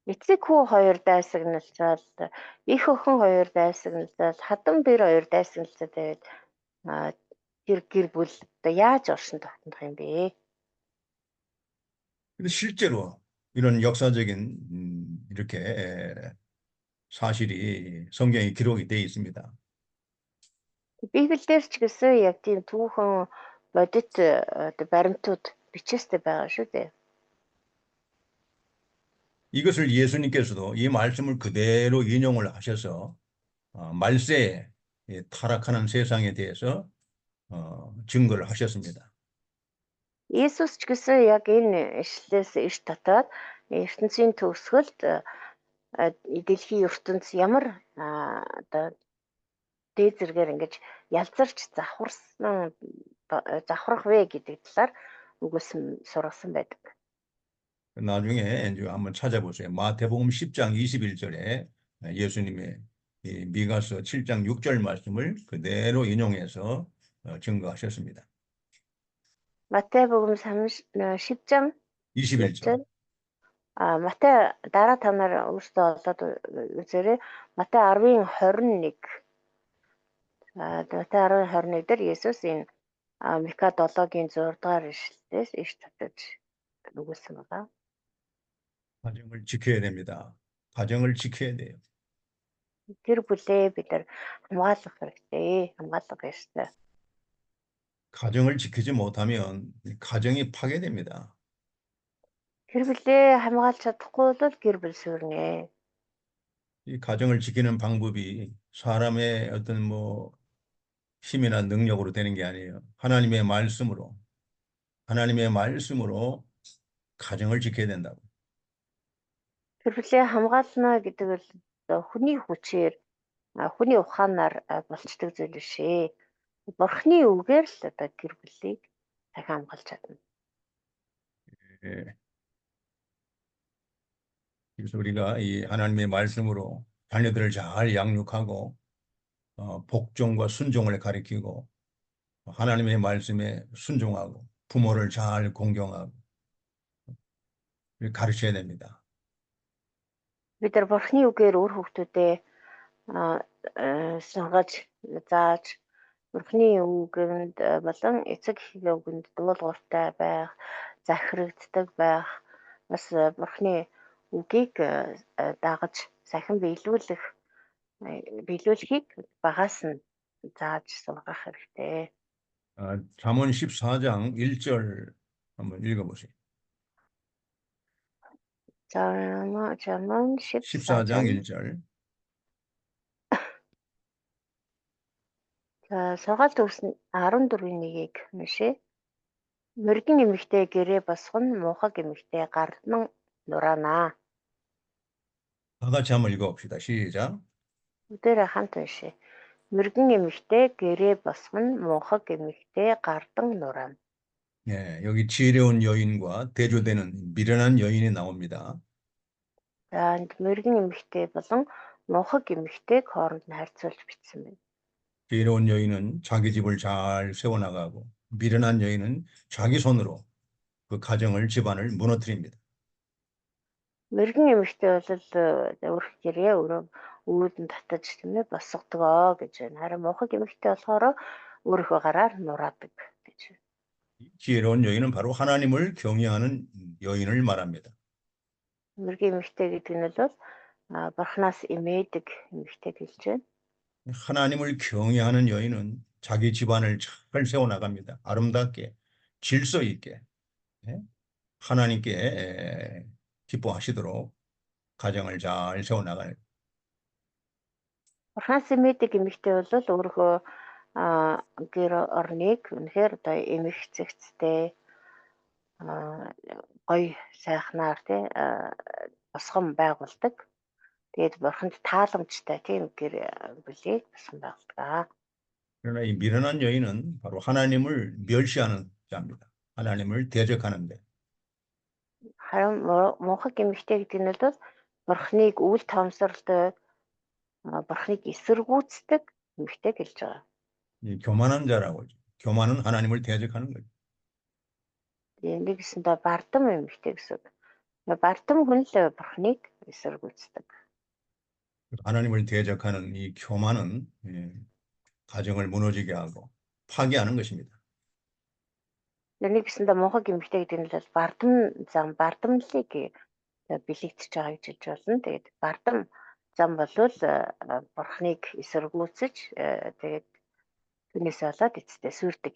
Эцэг хүү хоёр дайсагналцаад их охин хоёр дайсагналцаад хатан бэр хоёр дайсагналцаад байвал тэр гэр бүл одоо яаж оршин тогтнох юм бэ? 근데 실제로 이런 역사적인 이렇게 사실이 성경에 기록이 되어 있습니다. Библиэр ч гэсэн яг тийм түүхэн бодит баримтууд бичээстэй байгаа шүү дээ. 이것을 예수님께서도 이 말씀을 그대로 인용을 하셔서 말세에 타락하는 세상에 대해서 증거를 하셨습니다. Иесус ч гэсэн яг энэ ишлээс иш татаад ертөнцийн төгсгөлд дэлхийн ертөнц ямар одоо дээд зэргээр ингэж ялзарч завхрах вэ гэдэг талаар үгүйсэн сургасан байдаг. 나중에 이제 한번 찾아보세요. 마태복음 10장 21절에 예수님의 이 미가서 7장 6절 말씀을 그대로 인용해서 증거하셨습니다. Мат태복음 10장 21절. Матай дараа та нар өөрсдөө олоод үзээрэй. Матай 10:21. Матай 10:21 дээр Есүс энэ Мика 7-гийн 6 дугаар ишлэлээс иш татаж үгүйсэн байгаа. 가정을 지켜야 됩니다. 가정을 지켜야 돼요. Гэр бүлээ бид нар хамгаалах хэрэгтэй. хамгаалах ёстой. 가정을 지키지 못하면 가정이 파괴됩니다. Гэр бүлээ хамгаалж чадахгүй бол гэр бүл сүрнэ. 이 가정을 지키는 방법이 사람의 어떤 힘이나 능력으로 되는 게 아니에요. 하나님의 말씀으로 가정을 지켜야 된다고. Гэр бүлээ хамгаална гэдэг бол хүний хүчээр хүний ухаанаар болцдог зүйл биш ээ. Бурхны үгээр л одоо гэр бүлийг дахин хамгаалж чадна. 예. 그래서 우리가 이 하나님의 말씀으로 자녀들을 잘 양육하고 복종과 순종을 가리키고 하나님의 말씀에 순종하고 부모를 잘 공경하고 가르쳐야 됩니다. Бид нар Бурхны үгээр өөр хүүхдүүдээ сонгож зааж Бурхны үгэнд болон эцэг эхийнхээ үгэнд дуулууртай байх, захирагддаг байх, бас Бурхны үгийг дагаж сахин биелүүлэхийг багаас нь зааж сургах хэрэгтэй. 잠언 14장 1절 한번 읽어보세요. 잠언 14장 1절. За сургаалт өгсөн 14-ийн 1-ийг уншъя. Мөргэн эмэгтэй гэрээ босгох нь муухай эмэгтэй гардан нураана. 다 같이 한번 읽어봅시다. 시작. Бүгдээрээ хамт уншъя. Мөргэн эмэгтэй гэрээ босгох нь муухай эмэгтэй гардан нураана. 예, 여기 지혜로운 여인과 대조되는 미련한 여인이 나옵니다. За энд мөргэн эмэгтэй болон муухай эмэгтэйг хооронд нь харьцуулж бичсэн байна. 지혜로운 여인은 자기 집을 잘 세워나가고 미련한 여인은 자기 손으로 그 가정을 집안을 무너뜨립니다. Мэргэн эмэгтэй бол өөрх гэрээ өөрөө үүдэн татаж тийм ээ босгодгоо гэж байна. Харин мунхаг эмэгтэй болохоор өөрийнхөө гараар нураадаг гэж байна. 지혜로운 여인은 바로 하나님을 경외하는 여인을 말합니다. Мэргэн эмэгтэй гэдэг нь бол бурхнаас эмээдэг эмэгтэйг хэлж байна. 하나님을 경외하는 여인은 자기 집안을 잘 세워나갑니다. 아름답게, 질서 있게 예? 하나님께 기뻐하시도록 가정을 잘 세워나가는 Бурхнаас эмээдэг эмэгтэй бол өөрийнхөө гэр орныг үнэхээр одоо эмэх зэгцтэй гоё сайхнаар тий босгон байгуулдаг. Тэгээд бурханд тааламжтай тийм гэр бүлийг босгон байгуулдаг. 그러나 이 미련한 여인은 바로 하나님을 멸시하는 자입니다. 하나님을 대적하는데 Харин мунхаг эмэгтэй гэдэг нь бол бурхныг үл тоомсордог, бурхныг эсэргүүцдэг эмэгтэй гэлж байгаа. 이 교만한 자라고 하죠. 교만은 하나님을 대적하는 거죠. Энийг гэсэндээ бардам эмэгтэй гэсэн. Бардам хүн л бурхныг эсэргүүцдэг. 하나님을 대적하는 이 교만은 가정을 무너지게 하고 파괴하는 것입니다. Энийг гэсэндээ мунхаг эмэгтэй гэдэг нь бол бардамлыг бэлэгдэж байгаа гэж хэлж болно. Тэгээд бардам зам болвол бурхныг эсэргүүцэж тэгээд түүнээс болоод эцэстээ сүрдэг.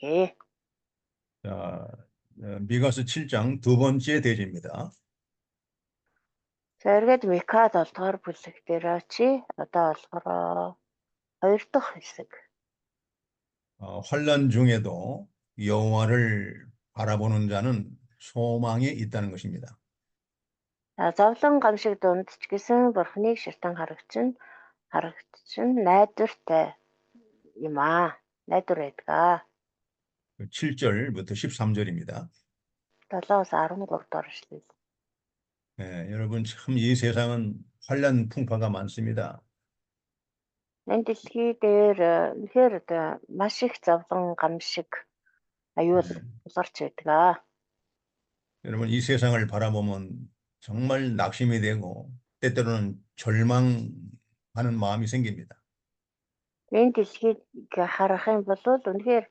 자, 미가서 7장 두 번째 대지입니다. За эргээд Мика 7-р бүлэг дээр очие. Одоо болохоор 2 дахь хэсэг. 환난 중에도 여호와를 바라보는 자는 소망이 있다는 것입니다. Зовлон гамшиг дунд ч гэсэн бурхныг ширтэн харагчин найдвартай юм аа. Найдвар байдаг. 7절부터 13절입니다. 7-аас 13 дугаар эшлэл. 여러분 참 이 세상은 환난 풍파가 많습니다. Энэ дэлхий дээр үнэхээр одоо маш их зовлон гамшиг аюул тулгарч байдаг. 여러분 이 세상을 바라보면 정말 낙심이 되고 때때로는 절망하는 마음이 생깁니다. Энэ дэлхийг харах юм бол үнэхээр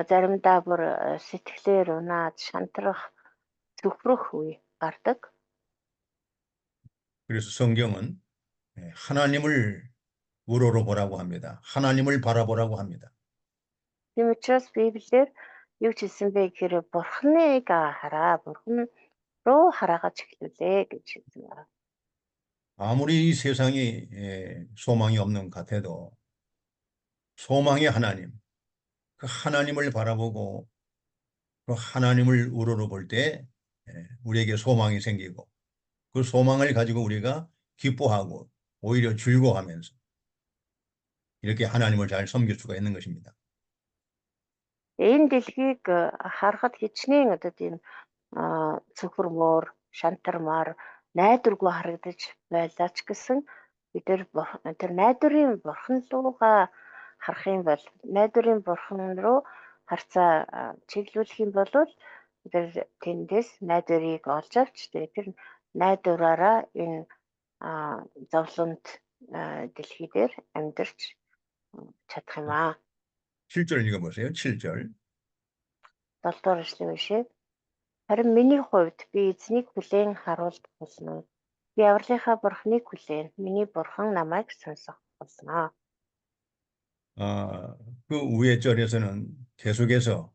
заримдаа бүр сэтгэлээр унаад шантрах, зүхрөх үе гардаг. 그래서 성경은 하나님을 우러러 보라고 합니다. 하나님을 바라보라고 합니다. Тийм учраас Библиэр юу ч хэлсэн бэ гэхээр бурхныг хараа, бурхан руу хараагаж эхлүүлээ гэж хэлсэн байна. 아무리 이 세상이 소망이 없는 것 같아도 소망의 하나님, 그 하나님을 바라보고 그 하나님을 우러러 볼 때 우리에게 소망이 생기고 그 소망을 가지고 우리가 기뻐하고 오히려 즐거워하면서 이렇게 하나님을 잘 섬길 수가 있는 것입니다. Энэ дэлхийг харахад хичнээн одоо тийм цөхөрмөр, шантармаар найдваргүй харагдаж байлаа ч гэсэн бид тэр найдварын бурхан руугаа харах юм бол найдварын бурхан руу харцаа чиглүүлэх юм бол тэр тэндээс найдварыг олж авч тэр найдвараараа энэ зовлонд дэлхий дээр амьдарч чадах юм аа. 7절 읽어보세요. 7절. 7 дугаар эшлэл бишээ. Харин миний хувьд би эзнийг хүлээн харуулах болно. Би авралынхаа бурхныг хүлээн. Миний бурхан намайг сонсох болно. 그 위에 절에서는 계속해서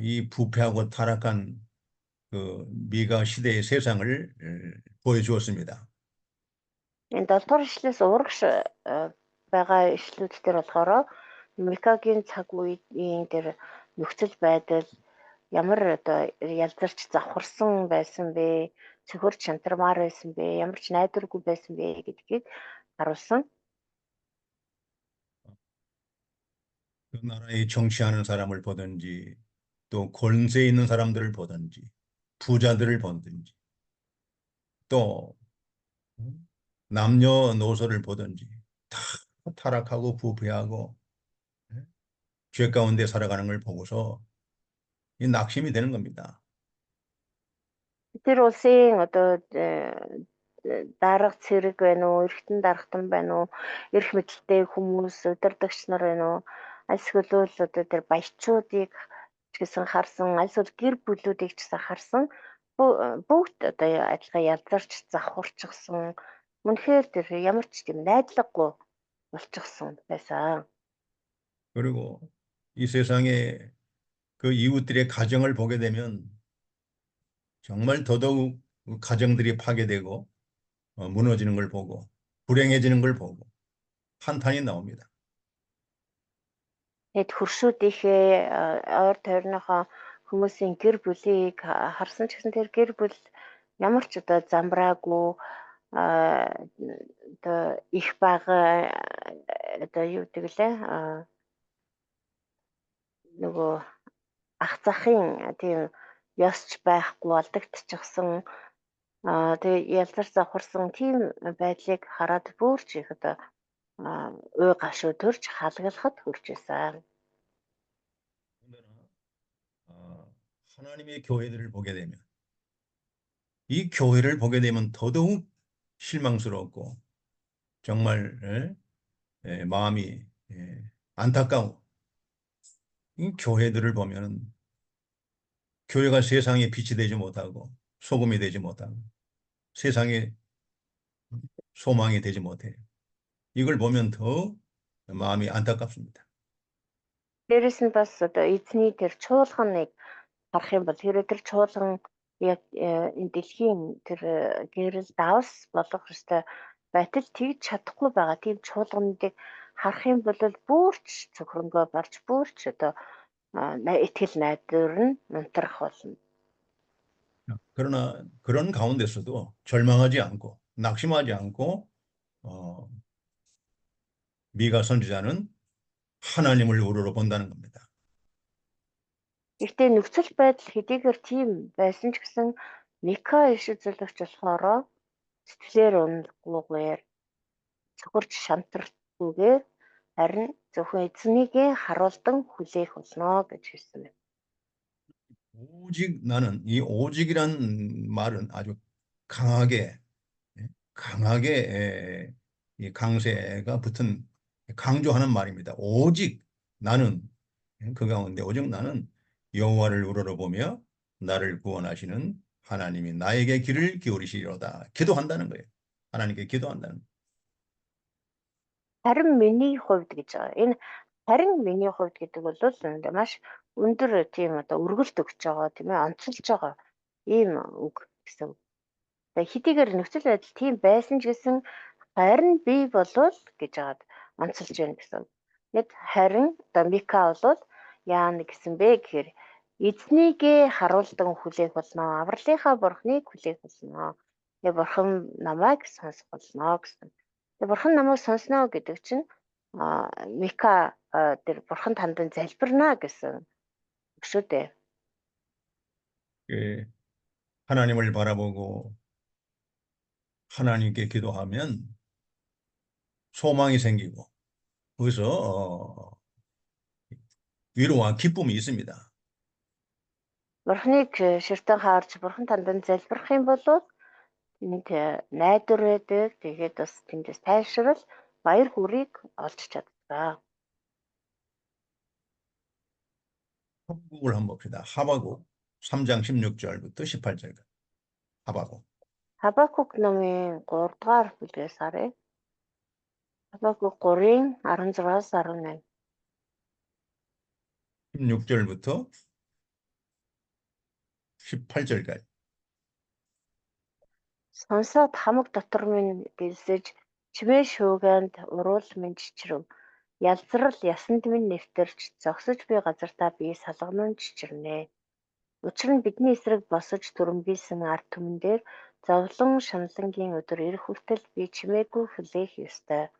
이 부패하고 타락한 그 미가 시대의 세상을 보여주었습니다. Энэ 7 дугаар эшлэлээс урагш байгаа эшлүүд дээр болохоор Микагийн цаг үеийн тэр нөхцөл байдал ямар одоо ялзарч завхарсан байсан бэ, цөхөрч шантармаар байсан бэ, ямар ч найдваргүй байсан бэ гэдгийг харуулсан. 그 나라에 정치하는 사람을 보든지 또 권세 있는 사람들을 보든지 부자들을 보든지 또 남녀노소를 보든지 다 타락하고 부패하고 죄 가운데 살아가는 걸 보고서 이 낙심이 되는 겁니다. Тэр улсын одоо дарга цэрэг байна уу, эргэтэн даргатан байна уу, эрх мэдэлтэй хүмүүс, удирдагч нар байна уу, аль эсвэл одоо тэр баячуудыг ч гэсэн харсан, аль эсвэл гэр бүлүүдийг ч гэсэн харсан бүгд одоо адилхан ялзарч завхурчихсан. Үнэхээр тэр ямар ч тийм найдлаггүй болчихсон байсан. 그리고 이 세상에 그 이웃들의 가정을 보게 되면 정말 더더욱 그 가정들이 파괴되고 무너지는 걸 보고 불행해지는 걸 보고 한탄이 나옵니다. Тэгэд хөршүүдийнхээ ойр тойрныхоо хүмүүсийн гэр бүлийг харсан ч гэсэн тэр гэр бүл ямар ч одоо замбраагүй одоо их бага одоо юу гэдэг лээ нөгөө ах захын тийм ёсч байхгүй алдагдчихсан тэгээ ялзар завхарсан тийм байдлыг хараад бүрч их одоо уй гашуу төрж халаглахад хүрч байсан. 하나님의 교회들을 보게 되면 이 교회를 보게 되면 더더욱 실망스럽고 정말 마음이 안타까워. 이 교회들을 보면 교회가 세상에 빛이 되지 못하고 소금이 되지 못하고 세상에 소망이 되지 못해요. 이걸 보면 더 마음이 안타깝습니다. Дээрэс нь бас одоо эзний тэр чуулганыг харах юм бол хэрэг тэр чуулган яг энэ дэлхийн тэр гэрэл давс болгох ёстой байтал тэгж чадахгүй байгаа. Тийм чуулгануудыг харах юм бол бүрч цөхрөнгөө барж бүрч одоо итгэл найдвар нь унтрах болно. 그러나 그런 가운데서도 절망하지 않고 낙심하지 않고 미가 선지자는 하나님을 우러러 본다는 겁니다. Гэхдээ нөхцөл байдал хэдийгээр тийм байсан ч гэсэн Мика иш үзүүлэгч болохоор сэтгэлээр унаггүйгээр цохорч шантардгүйгээр харин зөвхөн эзнийг харуулдан хүлээх болно гэж хэлсэн байна. 오직 나는 이 오직이란 말은 아주 강하게 이 강세가 붙은 강조하는 말입니다. 오직 나는 그 가운데 오직 나는 여호와를 우러러보며 나를 구원하시는 하나님이 나에게 귀를 기울이시리로다. 기도한다는 거예요. 하나님께 기도한다는 거예요. Харин миний хувьд гэж байгаа. Энэ харин миний хувьд гэдэг бол маш өндөр тийм одоо өргөлт өгч байгаа тийм ээ онцолж байгаа ийм үг гэсэн. Тэгээ хэдийгээр нөхцөл байдал тийм байсан ч гэсэн харин би болвол гэж жаад онцолж байна гэсэн. Тэгэд харин одоо Мика болвол яана гэсэн бэ гэхээр эзнийгээ харуулдан хүлээх болно. Авралынхаа бурхныг хүлээх болно. Тэгээ бурхан намайг сонсох болно гэсэн. Тэгээ бурхан намайг сонсно гэдэг чинь Мика тэр бурхан тандан залбирна гэсэн үг шүү дээ. 하나님을 바라보고 하나님께 기도하면 소망이 생기고 거기서 위로와 기쁨이 있습니다. Бурхныг ширтэн хаарч бурхан тандан залбирах юм бол энд найдвар байдаг. Тэгээд бас тэндээс тайвшрал, баяр хүрийг олж чаддаг. 하박국을 한번 봅시다. 하박국 3장 16절부터 18절까지. 하박국. Хабакук номын 3 дугаар бүлгээс харъя. Хабакук 3-ын 16-аас 18. 16절부터 18절까지. Сонсоод хамаг дотор минь гэлсэж чимээ шуугианд уруул минь чичрэв. Ялзрал ясанд минь нэвтэрч зогсож буй газартаа би салганан чичирнэ. Учир нь бидний эсрэг босож түрэмгийсэн ард түмэн дээр зовлон шаналангийн өдөр ирэх хүртэл би чимээгүй хүлээх ёстой.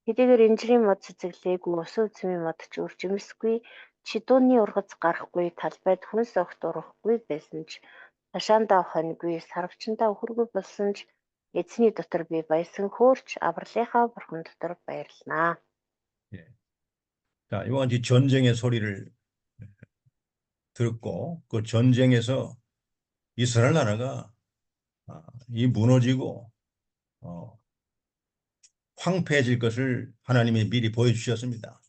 Хэдийгээр инжирийн мод цэцэглээгүй, усан үзмийн мод ч үржимсгүй, чидууны ургац гарахгүй, талбайд хүнс огт урахгүй байсан ч хашаандаа хоньгүй, сарвчандаа өхөргүй болсон ч эзний дотор би баясан хөөрч авралынхаа бурхан дотор баярлнаа. 자, 이와 같이 전쟁의 소리를 듣고 그 전쟁에서 이스라엘 나라가 이 무너지고 황폐해질 것을 하나님이 미리 보여주셨습니다.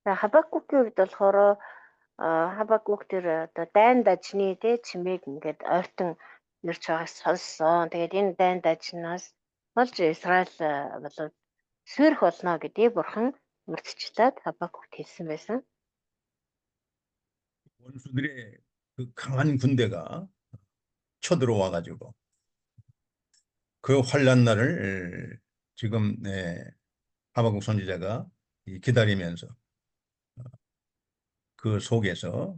За Хабакукийн хувьд болохоор Хабакук тэр одоо дайн дажны те чимээг ингээд ойртон ирж байгааг сонссон. Тэгээд энэ дайн дажнаас болж Израиль болоод сүрэх болно гэдгийг бурхан урьдчилаад Хабакукт хэлсэн байсан. 원수들의 그 강한 군대가 쳐들어와 가지고 그 환난 날을 지금 하박국 선지자가 기다리면서 그 속에서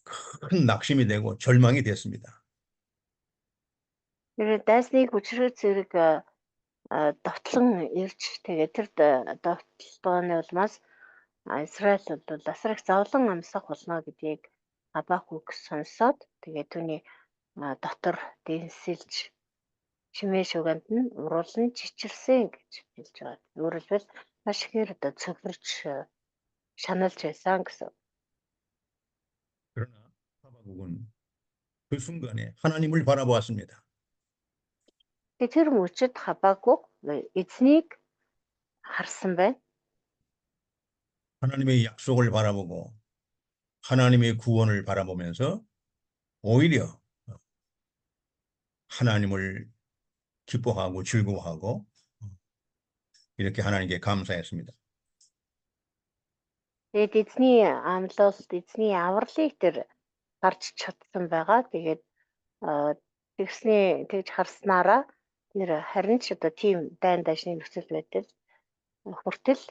큰 낙심이 되고 절망이 됐습니다. Тэр дайсны хүчрэг зэрэг довтлон ирж тэгээд тэр довтлооны улмаас Израиль бол асар их зовлон амьсгах болно гэдгийг Хабакук сонсоод тэгээд түүний дотор дэнсэлж чимээ шугамд нь уруулан чичирсэн гэж хэлж байгаа. Өөрөлдвөл маш ихээр одоо цөвөрж шаналж байсан гэсэн. 그러나 하박국은 그 순간에 하나님을 바라보았습니다. Тэр мөчид Хабакук эзнийг харсан байна. 하나님의 약속을 바라보고 하나님의 구원을 바라보면서 오히려 하나님을 기뻐하고 즐거워하고 이렇게 하나님께 감사했습니다. Тэгээд эзний амлалт, эзний авралыг тэр харж чадсан байгаа. Тэгээд тэгж харснараа тэр харин ч одоо тийм дайн дажны нөхцөл байдал хүртэл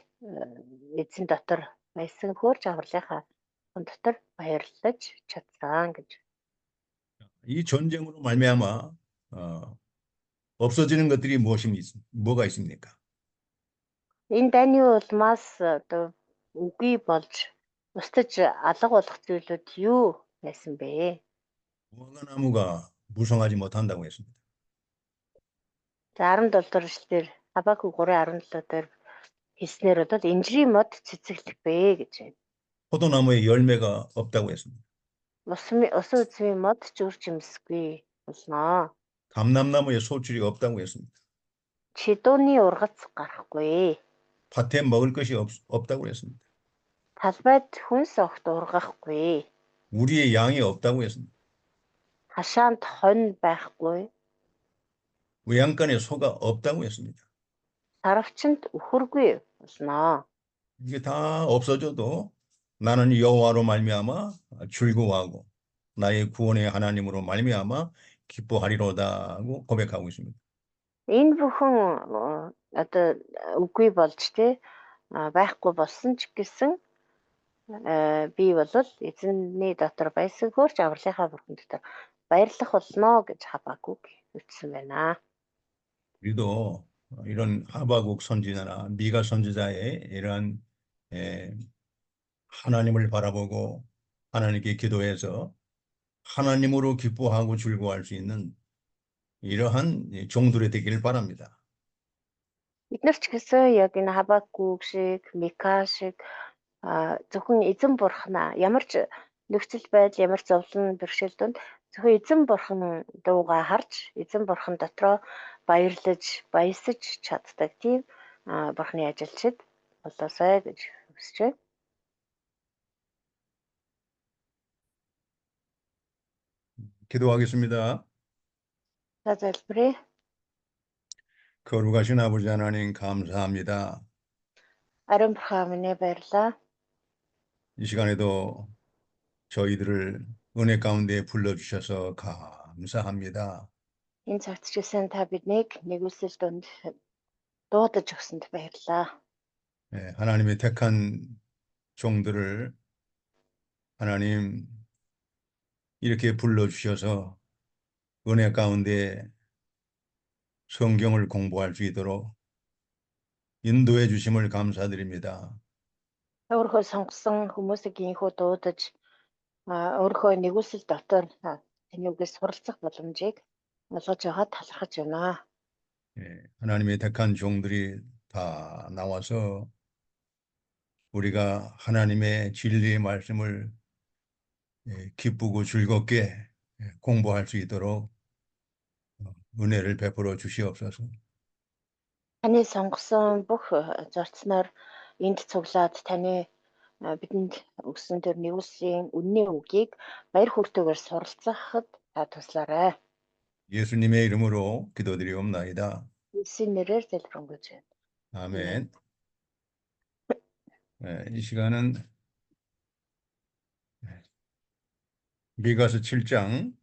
эзэн дотор байсан хөөрж авралынхаа дотор баярлаж чадсан гэж. 이 전쟁으로 말미암아 없어지는 것들이 뭐가 있습니까? Энэ дайны улмаас одоо үгүй болж устж алга болох зүйлүүд юу байсан бэ? 무화과 나무가 무성하지 못한다고 했습니다. За 17 дугаар эшлэлээр Хабакук 3:17 дээр хэлснээр бол инжирийн мод цэцэглэх бэ гэж байна. 포도나무에 열매가 없다고 했습니다. Ус үзмийн мод ч үр жимсгүй болно. 감람나무에 소출이 없다고 했습니다. Чидууны ургац гарахгүй. 밭에 먹을 것이 없다고 했습니다. Талбайд хүнс огт ургахгүй. 우리의 양이 없다고 했습니다. Хашаанд хонь байхгүй. 외양간에 소가 없다고 했습니다. Сарвчанд үхэргүй болно. 이게 다 없어져도 나는 여호와로 말미암아 즐거워하고 나의 구원의 하나님으로 말미암아 기뻐하리로다고 고백하고 있습니다. Энэ бүхэн одоо үгүй болж байхгүй болсон ч гэсэн би бол эзэнний дотор байсан хөөрч авралынхаа бурхан дотор баярлах болно гэж Хабакук ütсэн байна. 우리도 이런 하박국 선지자나 미가 선지자의 이러한 하나님을 바라보고 하나님께 기도해서 하나님으로 기뻐하고 즐거워할 수 있는 이러한 종들이 되기를 바랍니다. Бид нар ч гэсэн яг энэ Хабакук шиг, Мика шиг зөвхөн эзэн бурхнаа ямар ч нөхцөл байдал, ямар ч зовлон бэрхшээл донд зөвхөн эзэн бурхан дуугаа харж, эзэн бурхан дотроо баярлаж, баясаж чаддаг тийм бурхны ажилчид болоосай гэж хүсэж байна. 기도하겠습니다. За залбирая. 거룩하신 아버지 하나님 감사합니다. Ариун бурхан минь баярлаа. 이 시간에도 저희들을 은혜 가운데 불러주셔서 감사합니다. Энэ цагт ч гэсэн та биднийг нэгүсэл донд дуудаж өгсөнд баярлаа. 하나님의 택한 종들을 하나님 이렇게 불러주셔서 은혜 가운데 성경을 공부할 수 있도록 인도해 주심을 감사드립니다. Өөрийнхөө сонгосон хүмүүсийг инхүү дуудаж өөрийнхөө нэгүсэл дотор таны үгээс суралцах боломжийг олгож байгаа талархаж байна. 하나님의 택한 종들이 다 나와서 우리가 하나님의 진리의 말씀을 기쁘고 즐겁게 공부할 수 있도록 은혜를 베풀어 주시옵소서. Таны сонгосон бүх зорцноор энд цуглаад таны бидэнд өгсөн тэр нэгүслийн үнний үгийг баяр хүртэгээр суралцахад та туслаарай. 예수님의 이름으로 기도드리옵나이다. Есүсийн нэрээр залбирanгуйч байна. 아멘. 이 시간은 미가서 7장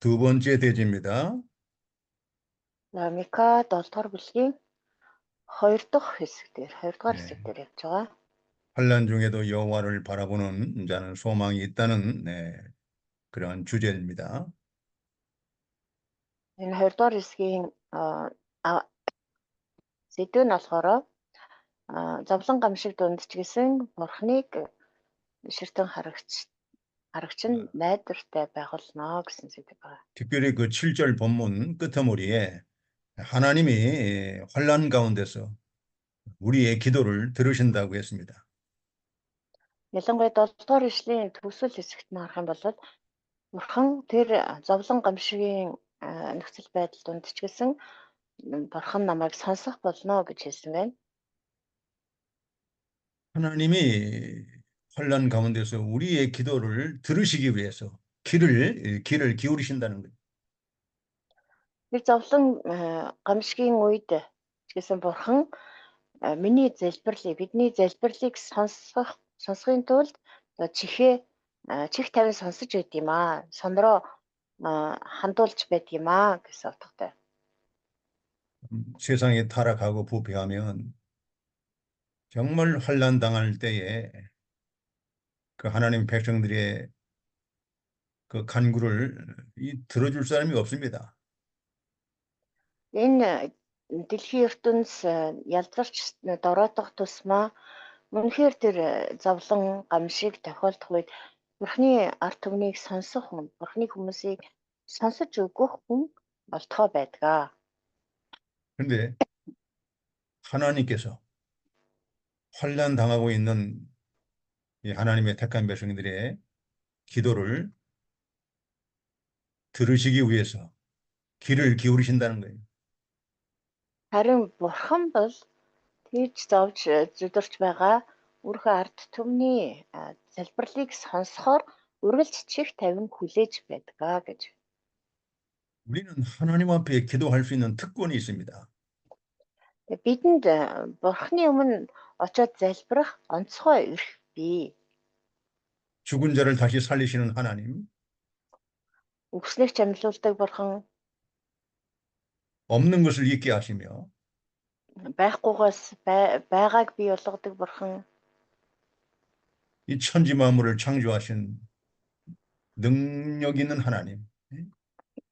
두 번째 대지입니다. За Мика 7 дугаар бүлгийн 2 дахь хэсэг дээр 2 дугаар 네. хэсэг дээр явж байгаа. 환난 중에도 여호와를 바라보는 자는 소망이 있다는 그러한 주제입니다. Энэ 2 дугаар хэсгийн сэдв нь болохоор зовлон гамшиг дунд ч гэсэн Бурхныг ширтэн харагч нь найдвартай байгуулна гэсэн сэдв байна. 특별히 그 7절 본문 끝머리에 하나님이 환난 가운데서 우리의 기도를 들으신다고 했습니다. Ялангуяа 7 дугаар ишлэлийн төгсгөл хэсэгт нь харах юм бол Бурхан тэр зовлон гамшигын нөхцөл байдал донд ч гэсэн Бурхан намайг сонсох болно гэж хэлсэн байна. 하나님이 환난 가운데서 우리의 기도를 들으시기 위해서 귀를 기울이신다는 거예요. Тэр зовлон гамшигын үед ч гэсэн Бурхан миний бидний залбирлыг сонсохын тулд чих тавин сонсож байд юм аа. Сонроо хандуулж байд юм аа гэсэн утгатай. 세상에 타락하고 부패하면 정말 환난 당할 때에 그 하나님 백성들의 그 간구를 들어줄 사람이 없습니다. Энэ дэлхийн ертөнц ялзарч дороотох тусмаа үнэхээр тэр зовлон гамшиг тохиолдох үед Бурхны ард түмнийг сонсох хүн, Бурхны хүмүүсийг сонсож өгөх хүн болтгоо байдаг. 그런데 하나님께서 환난 당하고 있는 이 하나님의 택한 백성들의 기도를 들으시기 위해서 귀를 기울이신다는 거예요. Харин Бурхан бол тийж зовж зүдэрч байгаа өөрхөн ард түмний залбирлыг сонсохоор үргэлж чих тавин хүлээж байдаг гэж. 우리는 하나님 앞에 기도할 수 있는 특권이 있습니다. Бидэнд Бурханы өмнө очиод залбирах онцгой эрх бий. 죽은 자를 다시 살리시는 하나님, Үгснэг чамлуулдаг Бурхан, 없는 것을 있게 하시며 байхгүйгээс байгааг бий болгодог Бурхан, 이 천지 만물을 창조하신 능력 있는 하나님,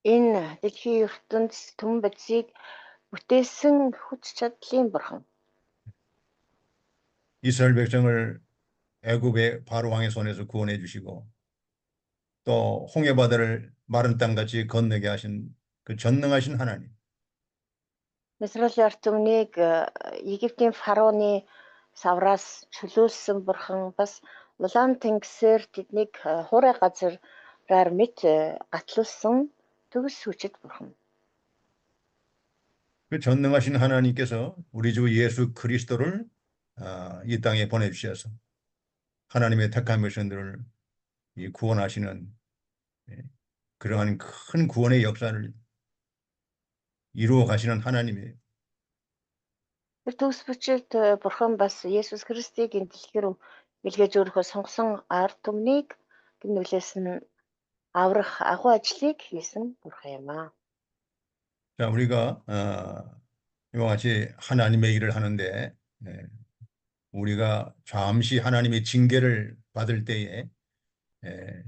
энэ дэлхийн ертөнц түмэн бодисыг бүтээсэн хүч чадлын Бурхан. 이스라엘 백성을 애굽의 바로 왕의 손에서 구원해 주시고 또 홍해 바다를 마른 땅같이 건너게 하신 그 전능하신 하나님. Израиль ард түмнийг Египтийн фараоны савраас чөлөөлсөн Бурхан бас улаан тэнгисээр тэднийг хуурай газараар мэт гатлуулсан төгс хүчит Бурхан. 그 전능하신 하나님께서 우리 주 예수 그리스도를 이 땅에 보내주셔서 하나님의 택한 백성들을 구원하시는 그러한 큰 구원의 역사를 이루어 가시는 하나님이에요. Тэр төгс хүчит Бурхан бас Есүс Христийг энэ дэлхийрөө илгээж өөрийнхөө сонгосон ард түмнийг гинүүлээс нь аврах агуу ажлыг хийсэн Бурхан юм аа. 자, 우리가 이와 같이 하나님의 일을 하는데 우리가 잠시 하나님의 징계를 받을 때에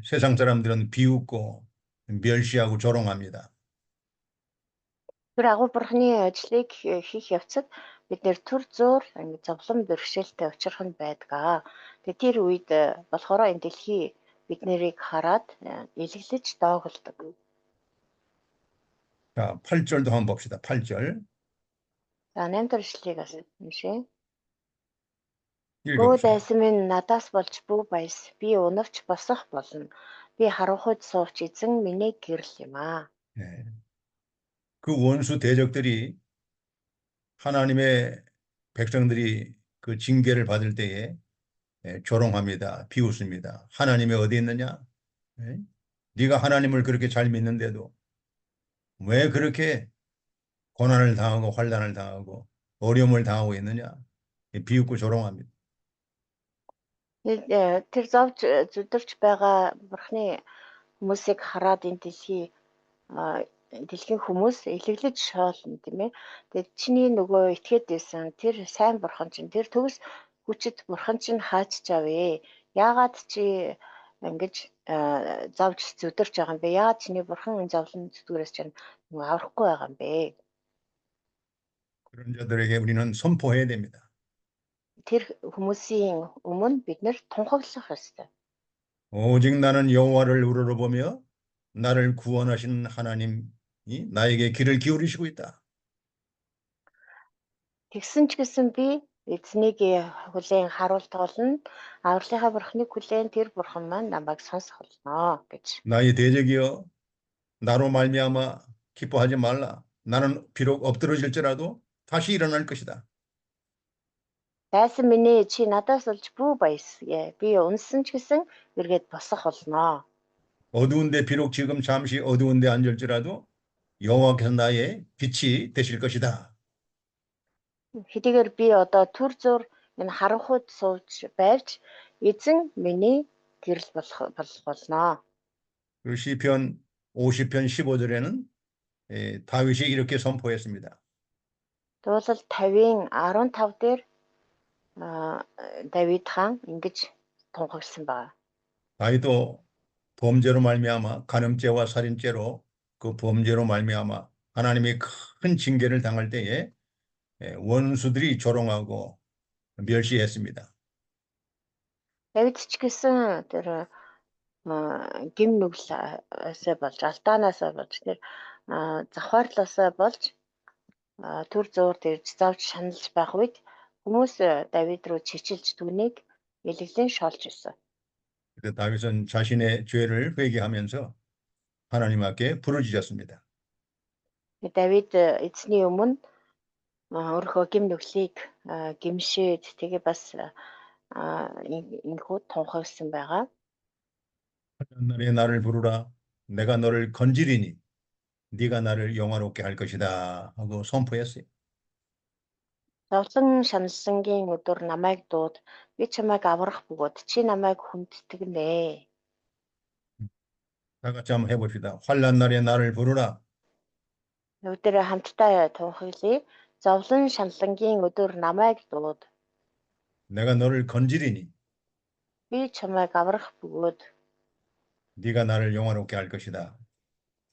세상 사람들은 비웃고 멸시하고 조롱합니다. Тэр агуу Бурханы ажлыг хийх явцад бид нэр төр зөөр зовлон бэрхшээлтэй учрах нь байдаг. Тэгээд тэр үед болохоор энэ дэлхий бид нарыг хараад илэглэж доогддог. 자, 8절도 한번 봅시다. 8절. За 8 дахь ишлэгийг бас уншъя. Бүү 읽어보세요. дайсан минь надаас болж бүү баяс. Би унавч босох болно. Би харанхуйд сууч эзэн миний гэрэл юм аа. 예. 그 원수 대적들이 하나님의 백성들이 그 징계를 받을 때에 조롱합니다. 비웃습니다. 하나님이 어디 있느냐? 예? 네가 하나님을 그렇게 잘 믿는데도 왜 그렇게 고난을 당하고 환난을 당하고 어려움을 당하고 있느냐? 비웃고 조롱합니다. Тэр зовж зүдэрч байгаа бурхны хүмүүсийг хараад энэ дэлхийн хүмүүс илэглэж шоолно тийм ээ. Тэгээд чиний нөгөө итгээд байсан тэр сайн бурхан чинь тэр төгс хүчит бурхан чинь хаач чавэ. Яагаад чи ингэж зовж зүдэрч байгаа юм бэ? Яагаад чиний бурхан энэ зовлон зүдгээрээс чинь аврахгүй байгаа юм бэ? 그런 자들에게 우리는 선포해야 됩니다. Тэр хүмүүсийн өмнө бид нэр тунхаглах ёстой. 오직 나는 여호와를 우러러보며 나를 구원하신 하나님이 나에게 귀를 기울이시고 있다. Тэгсэн ч гэсэн би эзнийг хүлээн харуулт болно. Авралынхаа бурхныг хүлээн тэр бурхан маань намайг сонсох болно гэж. 나의 대적이여 나로 말미암아 기뻐하지 말라. 나는 비록 엎드러질지라도 다시 일어날 것이다. Дайсан минь чи надаас олж бүү баясгээ. Би унсан ч гэсэн эргээд босох болно. 어두운데 비록 지금 잠시 어두운데 앉을지라도 여호와께서 나의 빛이 되실 것이다. Хэдийгээр би одоо түр зур энэ харанхуйд сууж байвч эзэн миний гэрэл болох болно. 그 시편 50편 15절에는 다윗이 이렇게 선포했습니다. Дуулал 50-ийн 15 дээр Давид хаан ингэж тунхагласан байна. 다윗도 범죄로 말미암아 간음죄와 살인죄로 그 범죄로 말미암아 하나님이 큰 징계를 당할 때에 원수들이 조롱하고 멸시했습니다. Давид ч гэсэн тэр гим нүглээсээ болж алдаанаасаа болж тэр завхаарлаасаа болж төр зуур дэрж завж шаналж байх үед хүмүүс Давид руу чичилж түүнийг илэглэн шоолж ирсэн. 그때 다윗은 자신의 죄를 회개하면서 하나님 앞에 부르짖었습니다. Давид эзний өмнө өөрийнхөө гим нүглийг гимшээд тэгээ бас энэхүү тунхагласан байгаа. 환난 날에 나를 부르라. 내가 너를 건지리니 네가 나를 영화롭게 할 것이다 하고 선포했어요. Зовлон шаналсангийн өдөр намайг дууд. Би чамайг аврах бөгөөд чи намайг хүндэтгэнэ. 다 같이 한번 해봅시다. 환난 날에 나를 부르라. Өдөр хамтдаа тунхаглая. Зовлон шаналсангийн өдөр намайг дууд. 내가 너를 건지리니 Би чамайг аврах бөгөөд 네가 나를 영화롭게 할 것이다.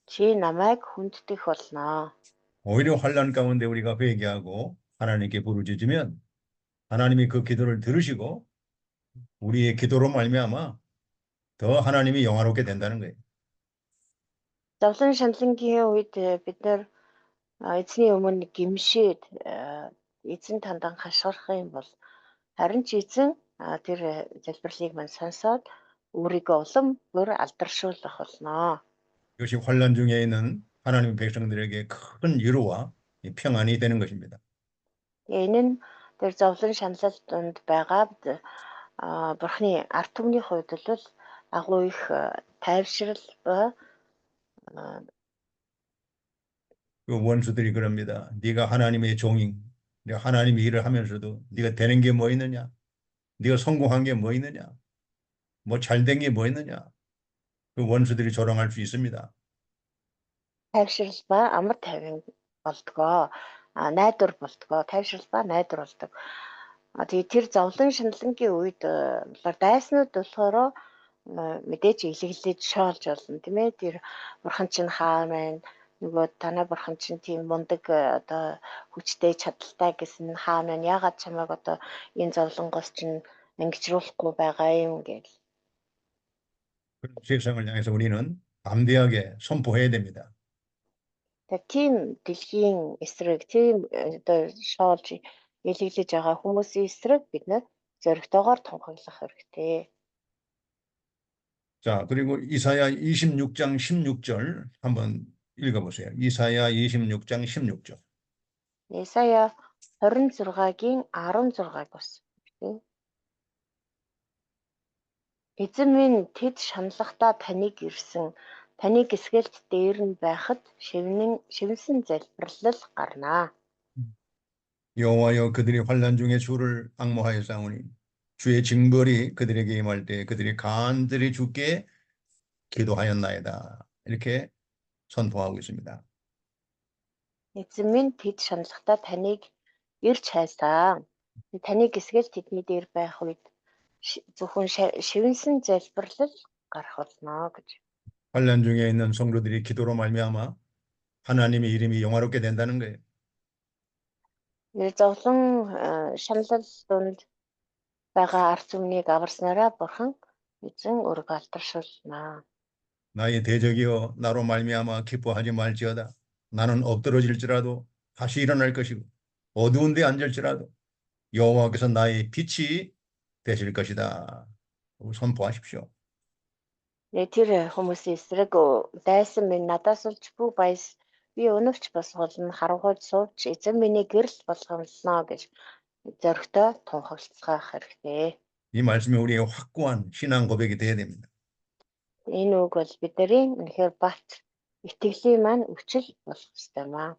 чи намайг хүндэтгэх болно. 오히려 환난 가운데 우리가 회개하고 하나님께 부르짖으면 하나님이 그 기도를 들으시고 우리의 기도로 말미암아 더 하나님이 영화롭게 된다는 거예요. Зовлон шаналсангийн үед бид нэр эзний өмнө гимшээд эзэн тандан хашгирах юм бол харин ч эзэн тэр залбирлыг мань сонсоод өөрийгөө улам бүр алдаршуулах болно. 이것이 환난 중에 있는 하나님의 백성들에게 큰 위로와 평안이 되는 것입니다. Энэ нь тэр зовлон шаналл донд байгаа бурхны ард түмний хувьд бол агуу их тайвшрал ба 그 원수들이 그럽니다. 네가 하나님의 종인, 네가 하나님의 일을 하면서도 네가 되는 게 뭐 있느냐? 네가 성공한 게 뭐 있느냐? 뭐 잘된 게 뭐 있느냐? 그 원수들이 조롱할 수 있습니다. тайвшрал ба амар тайван болдгоо. Найдвар болдгоо. Тайвшрал ба найдвар болдог. Тэгээ тэр зовлон шаналлангийн үед дайснууд болохоор мэдээж илэглэж шоолж болно тийм ээ. Тэр бурхан чинь хаа маань нөгөө танай бурхан чинь тийм мундаг одоо хүчтэй чадaltaй гэсэн хаа маань яагаад чамайг одоо энэ зовлонгоос чинь ангижруулахгүй байгаа юм гэж. 그런 세상을 향해서 우리는 담대하게 선포해야 됩니다. Тэгээ тийм дэлхийн эсрэг тийм одоо шоолж илэглэж байгаа хүмүүсийн эсрэг бид нар зоригтойгоор тунхаглах хэрэгтэй. 자, 그리고 이사야 26장 16절 한번 읽어보세요. 이사야 26장 16절. Исая 26-гийн 16-ыг бас. Эзэн минь тэд шаналхдаа таныг ирсэн. Таны гисгэлт дээр нь байхад шивнсэн залбирлал гарнаа. 여호와여 그들이 환난 중에 주를 앙모하여 싸우니 주의 징벌이 그들에게 임할 때 그들이 간절히 주께 기도하였나이다. 이렇게 선포하고 있습니다. Эзэн минь тэд шаналхдаа таныг ирж хайсан. Таны гисгэл тэдний дээр байх үед зөвхөн шивнсэн залбирлал гарах болно гэж. 환난 중에 있는 성도들이 기도로 말미암아 하나님의 이름이 영화롭게 된다는 거예요. Зовлон шаналл донд байгаа арц өмнгийг аварснараа бурхан эзэн өргө алдаршуулна. 나의 대적이여 나로 말미암아 기뻐하지 말지어다. 나는 엎드러질지라도 다시 일어날 것이고 어두운 데 앉을지라도 여호와께서 나의 빛이 되실 것이다. 선포하십시오. Тэр хүмүүсийн эсрэг дайсан минь надаас олж бүх баяс би өнөвч бас болно харанхуйд сууч эзэн миний гэрэл болгомлно гэж зоригтой тунхаглацгаах хэрэгтэй. 이 말씀이 우리의 확고한 신앙 고백이 되어야 됩니다. Энэ үг бол бидний үнэхээр бат итгэлийн маань өвчл болох ёстой маа.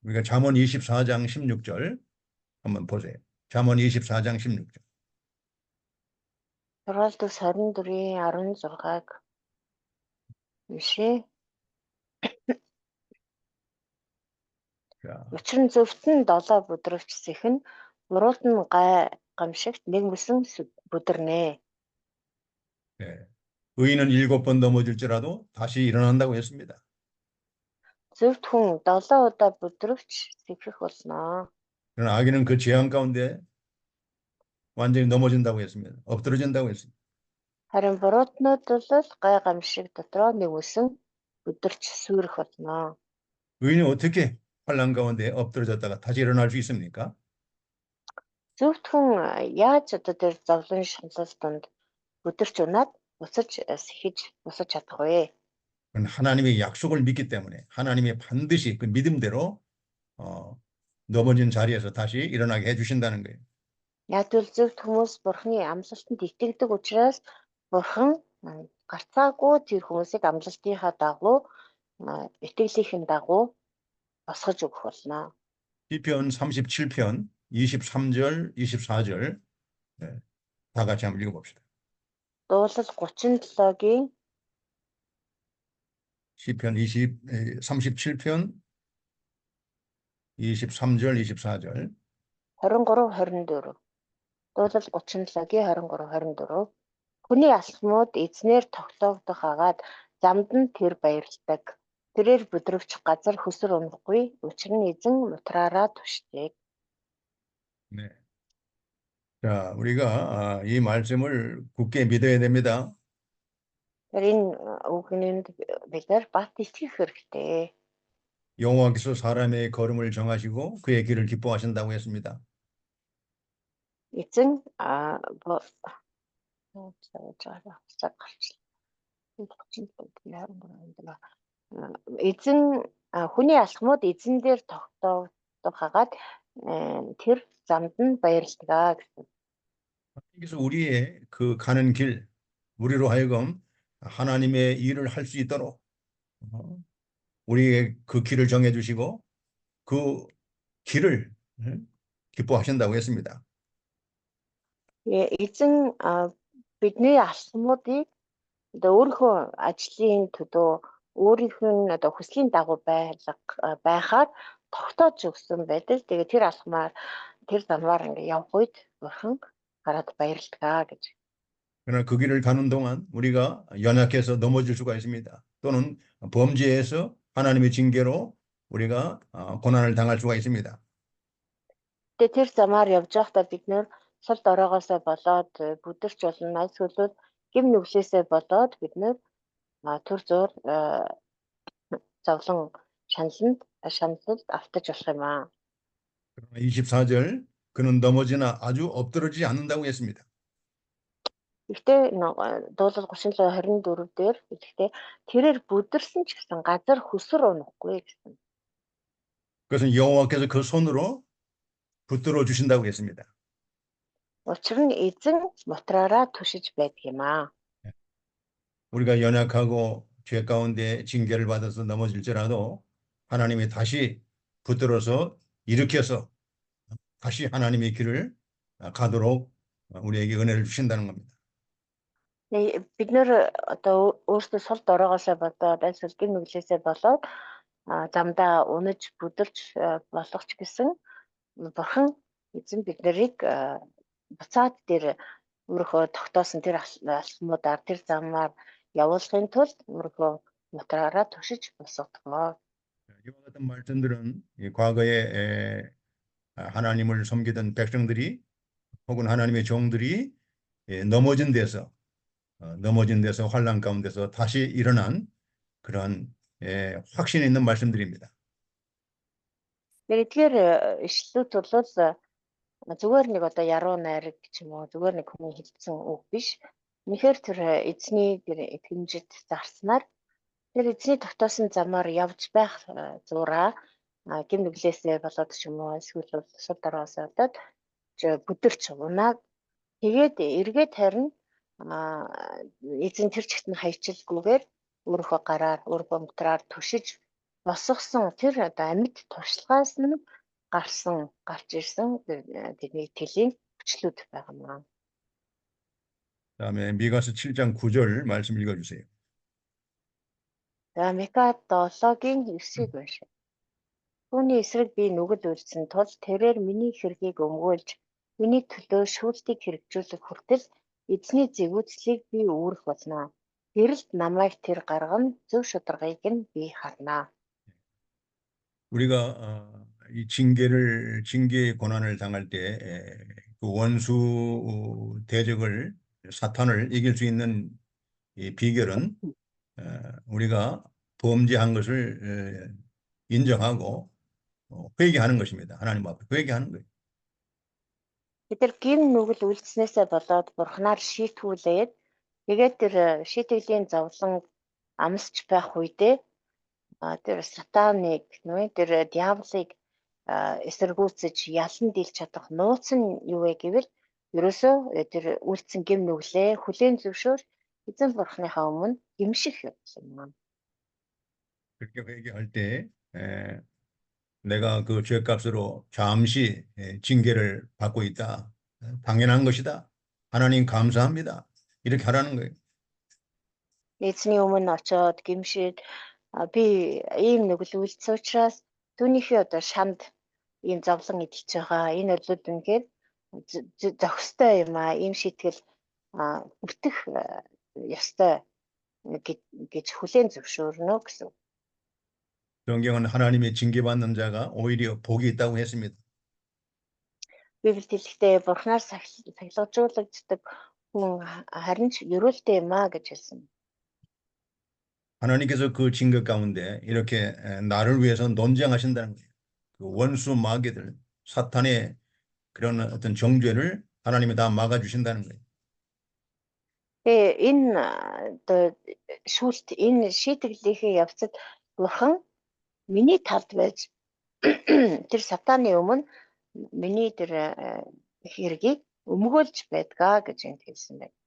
우리가 잠언 24장 16절 한번 보세요. 잠언 24장 16절. Сургаалт 24-ийн 16-г бишээ. 자, Учир нь зөвхт нь 7 бүдрөвч сэхэн буруут нь гай гамшигт нэг мөсөн бүдэрнэ. 네. 의인은 7번 넘어질지라도 다시 일어난다고 했습니다. Зөвхт хүн 7 удаа бүдрөвч сэхэх болно. 그러나 악인은 그 재앙 가운데 완전히 넘어진다고 했습니다. 엎드러진다고 했습니다. Харин буруутнууд бол гай гамшиг дотроо нэг мөсөн бүдэрч сүрэх болно. 의인이 어떻게 환난 가운데 엎드러졌다가 다시 일어날 수 있습니까? Зөвхт хүн яаж одоо тэр зовлон шаналл донд бүдэрч унаад буцаж сэхэж босож чадах вэ? 그건 하나님의 약속을 믿기 때문에 하나님이 반드시 그 믿음대로 넘어진 자리에서 다시 일어나게 해주신다는 거예요. Яг л зөвхт хүмүүс бурхны амлалтанд итгэдэг учраас бурхан гарцаагүй тэр хүмүүсийг амлалтынхаа дагуу итгэлийнхэн дагуу босгож өгөх болно. 시편 37편 23절 24절 다 같이 한번 읽어봅시다. Дуулал 37-гийн 시편 37편 23절 24절 23-24. Дуулал 37-гийн 23-24. Хүний алхмууд эзнэр тогтоогдох агаад замд нь тэр баярлдаг. Тэрээр бүдрөвч газар хөсөр унахгүй. Учир нь эзэн нутраараа түшдэг. 네. 자, 우리가 이 말씀을 굳게 믿어야 됩니다. Тэр энэ үгнэнд бид нар бат итгэх хэрэгтэй. 여호와께서 사람의 걸음을 정하시고 그의 길을 기뻐하신다고 했습니다. Эзэн эзэн хүний алхмууд эзэн дээр тогтоогдох хагаад тэр замд нь баярлдаг гэсэн. 그래서 우리의 그 가는 길, 우리로 하여금 하나님의 일을 할 수 있도록 우리의 그 길을 정해주시고 그 길을 기뻐하신다고 했습니다. Эзэн бидний алхмуудыг одоо өөрийнхөө ажлын төдөө өөрийнх нь одоо хүслийн дагуу байхаар тогтоож өгсөн байдаг. Тэгээ тэр алхмаар тэр замаар ингээ явх үед бурхан гараад баярлдаг гэж. 그러나 그 길을 가는 동안 우리가 연약해서 넘어질 수가 있습니다. 또는 범죄해서 하나님의 징계로 우리가 고난을 당할 수가 있습니다. Тэгээ тэр замаар явж байхдаа бид нэр сул дороогоосоо болоод бүдэрч болно. Эсвэл гим нүглээсээ болоод бид нэр төр зур зовлон шаналлд автаж болох юм аа. 24절 그는 넘어지나 아주 엎드러지지 않는다고 했습니다. Гэхдээ дуулал 37:24 дээр гэхдээ тэрээр бүдэрсэн ч гэсэн газар хөсөр унахгүй гэсэн. 그것은 여호와께서 그 손으로 붙들어 주신다고 했습니다. Учир нь эзэн мутраараа түшиж байдаг юм аа. 우리가 연약하고 죄 가운데 징계를 받아서 넘어질지라도 하나님이 다시 붙들어서 일으켜서 다시 하나님의 길을 가도록 우리에게 은혜를 주신다는 겁니다. Бид нэр одоо өөрсдөө сул дороогоосоо болоод аль сүлгийн нүглээсээ болоод замдаа унаж бүдэрч болох ч гэсэн бурхан эзэн бид нарыг буцаад тэр өөрийнхөө тогтоосон тэр алхмуудаар тэр замаар явуулахын тулд өөрийнхөө мутраараа түшиж босгодгоо. 이와 같은 말씀들은 과거에 하나님을 섬기던 백성들이 혹은 하나님의 종들이 넘어진 데서 환난 가운데서 다시 일어난 그런 확신 있는 말씀들입니다. Тэгэхээр ишлүүд бол зүгээр нэг одоо яруу найраг ч юм уу зүгээр нэг хүний хэлсэн үг биш. Үнэхээр тэр эзний тэр итгэмжид зарснаар тэр эзний тогтоосон замаар явж байх зураа гим нүглээсээ болоод ч юм уу эсвэл сул дороосоо болоод бүдэрч унаад тэгээд эргээд харин эзэн тэр чигт нь хайчилгүйгээр өөрийнхөө гараар өөрийнхөө мутраар түшиж босгосон тэр одоо амьд туршлагаас нь гарч ирсэн тэдний итгэлийн хүчлүүд байгаа юм. 다음에 미가서 7장 9절 말씀 읽어주세요. За Мика 7-гийн 9-ийг уншия. Түүний эсрэг би нүгэл үлдсэн тул тэрээр миний хэргийг өмгөөлж миний төлөө шүүлтийг хэрэгжүүлэх хүртэл эзний зэгүүцлийг би үүрэх болно. Гэрэлд намайг тэр гаргана зөв шударгыг нь би харна. 우리가 이 징계의 고난을 당할 때 그 원수 대적을 사탄을 이길 수 있는 이 비결은 우리가 범죄한 것을 인정하고 회개하는 것입니다. 하나님 앞에 회개하는 거예요. Бид нар гим нүгэл үлдснээсээ болоод бурхнаар шийтгүүлээд тэгээд тэр шийтгэлийн зовлон амсч байх үедээ тэр сатаныг тэр диаволыг эсэргүүцэж ялан дийлж чадах нууц нь юу вэ гэвэл ерөөсөө тэр үлдсэн гим нүглээ хүлээн зөвшөөр эзэн бурхныхаа өмнө гимших юм. 그렇게 회개할 때 내가 그 죄값으로 잠시 징계를 받고 있다. 당연한 것이다. 하나님 감사합니다. 이렇게 하라는 거예요. Эзний өмнө очоод гимшээд би ийм нүгэл үлдсэн учраас түүнийхээ одоо шанд ийм зовлон идэж байгаа. Энэ бол үнэхээр зохистой юм аа. Ийм шийтгэл бүртэх ёстой гэж хүлээн зөвшөөрнө гэсэн. 성경은 하나님의 징계받는 자가 오히려 복이 있다고 했습니다. Библиэд хэлэхдээ бурхнаар сахилгажуулагддаг хүн харин ч ерөөлтэй юм аа гэж хэлсэн. 하나님께서 그 징계 가운데 이렇게 나를 위해서 논쟁하신다는 거예요. 그 원수 마귀들, 사탄의 그런 어떤 정죄를 하나님이 다 막아주신다는 거예요. Энэ шийтгэлийн явцад бурхан миний талд байж тэр сатаны өмнө миний тэр хэргийг өмгөөлж байдгаа гэж энд хэлсэн байна.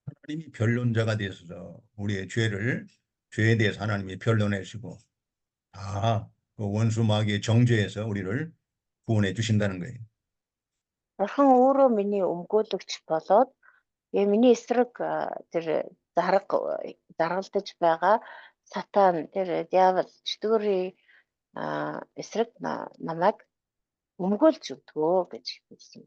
하나님이 변론자가 되어서 우리의 죄에 대해서 하나님이 변론하시고 다 그 원수 마귀의 정죄에서 우리를 구원해 주신다는 거예요. Бурхан өөрөө миний өмгөөлөгч болоод миний эсрэг тэр заргалдаж байгаа сатан тэр диавол чөтгөрийн эсрэг намайг өмгөөлж өгдгөө гэж хэлсэн.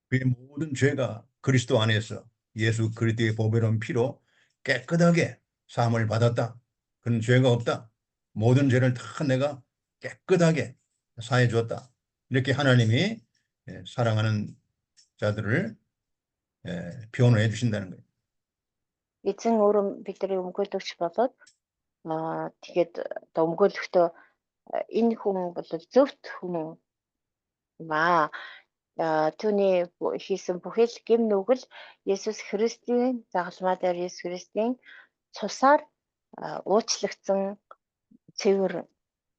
그의 모든 죄가 그리스도 안에서 예수 그리스도의 보배로운 피로 깨끗하게 사함을 받았다. 그런 죄가 없다. 모든 죄를 다 내가 깨끗하게 사해 주었다. 이렇게 하나님이 사랑하는 자들을 표현해 주신다는 거예요. Эзэн өөрөө бидний өмгөөлөгч болоод тэгээд өмгөөлөхдөө энэ хүн бол зөвхт хүн юм аа. Түүний хийсэн бүхэл гэм нүгэл Есүс Христийн загалмай дээр Есүс Христийн цусаар уучлагдсан цэвэр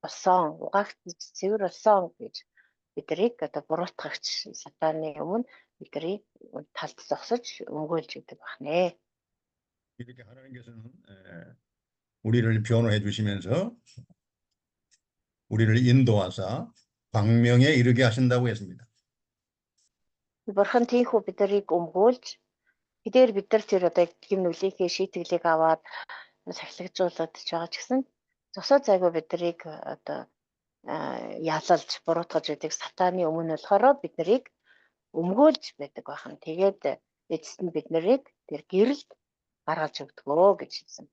болсон, угаагдсан цэвэр болсон гэж биднийг одоо буруутгагч сатаны өмнө биднийг талд зогсож өмгөөлж өгдөг байна. 이렇게 하나님께서는 우리를 변호해 주시면서 우리를 인도하사 광명에 이르게 하신다고 했습니다. Бурхан тийхүү биднийг өмгөөлж хэдээр бид нар тэр одоо гэм нүглийнхээ шийтгэлийг аваад сахилгажуулаад ч байгаа ч гэсэн зосоо зайгүй биднийг одоо ялалж буруутгаж байдаг сатаны өмнө болохоор биднийг өмгөөлж байдаг байна. Тэгээд эцэст нь биднийг тэр гэрэлд гаргаж өгдөгөө гэж хэлсэн.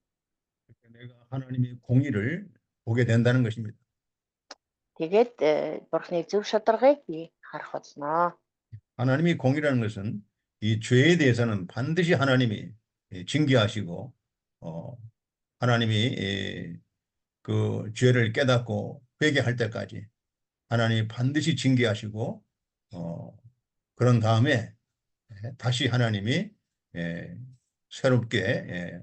내가 하나님의 공의를 보게 된다는 것입니다. Тэгээд Бурханы зөв шударгыг би харах болно. 하나님이 공의라는 것은 이 죄에 대해서는 반드시 하나님이 징계하시고 하나님이 그 죄를 깨닫고 회개할 때까지 하나님이 반드시 징계하시고 그런 다음에 다시 하나님이 새롭게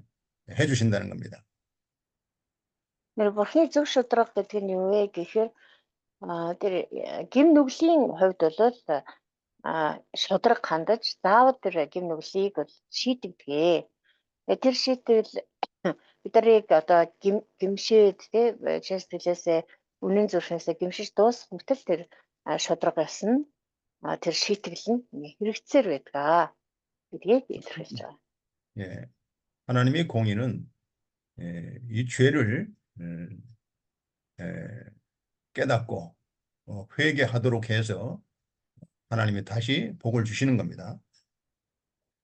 해주신다는 겁니다. Нэр Бурханы зөв шударга гэдэг нь юу вэ гэхээр тэр гэм нүглийн хувьд бол шударга хандаж заавал тэр гэм нүглийг бол шийдэгдэгэ. Тэр шийтгэл биднийг одоо гимшээд чэсгэлээсээ үнэн зөвшөөсөө гимшиж дуусах мэтэл тэр шударгаас нь тэр шийтгэл нь хэрэгцээр байдаг гэдгийг илэрхийлж байгаа. 예, 하나님의 공의는 이 죄를 깨닫고 회개하도록 해서 하나님이 다시 복을 주시는 겁니다.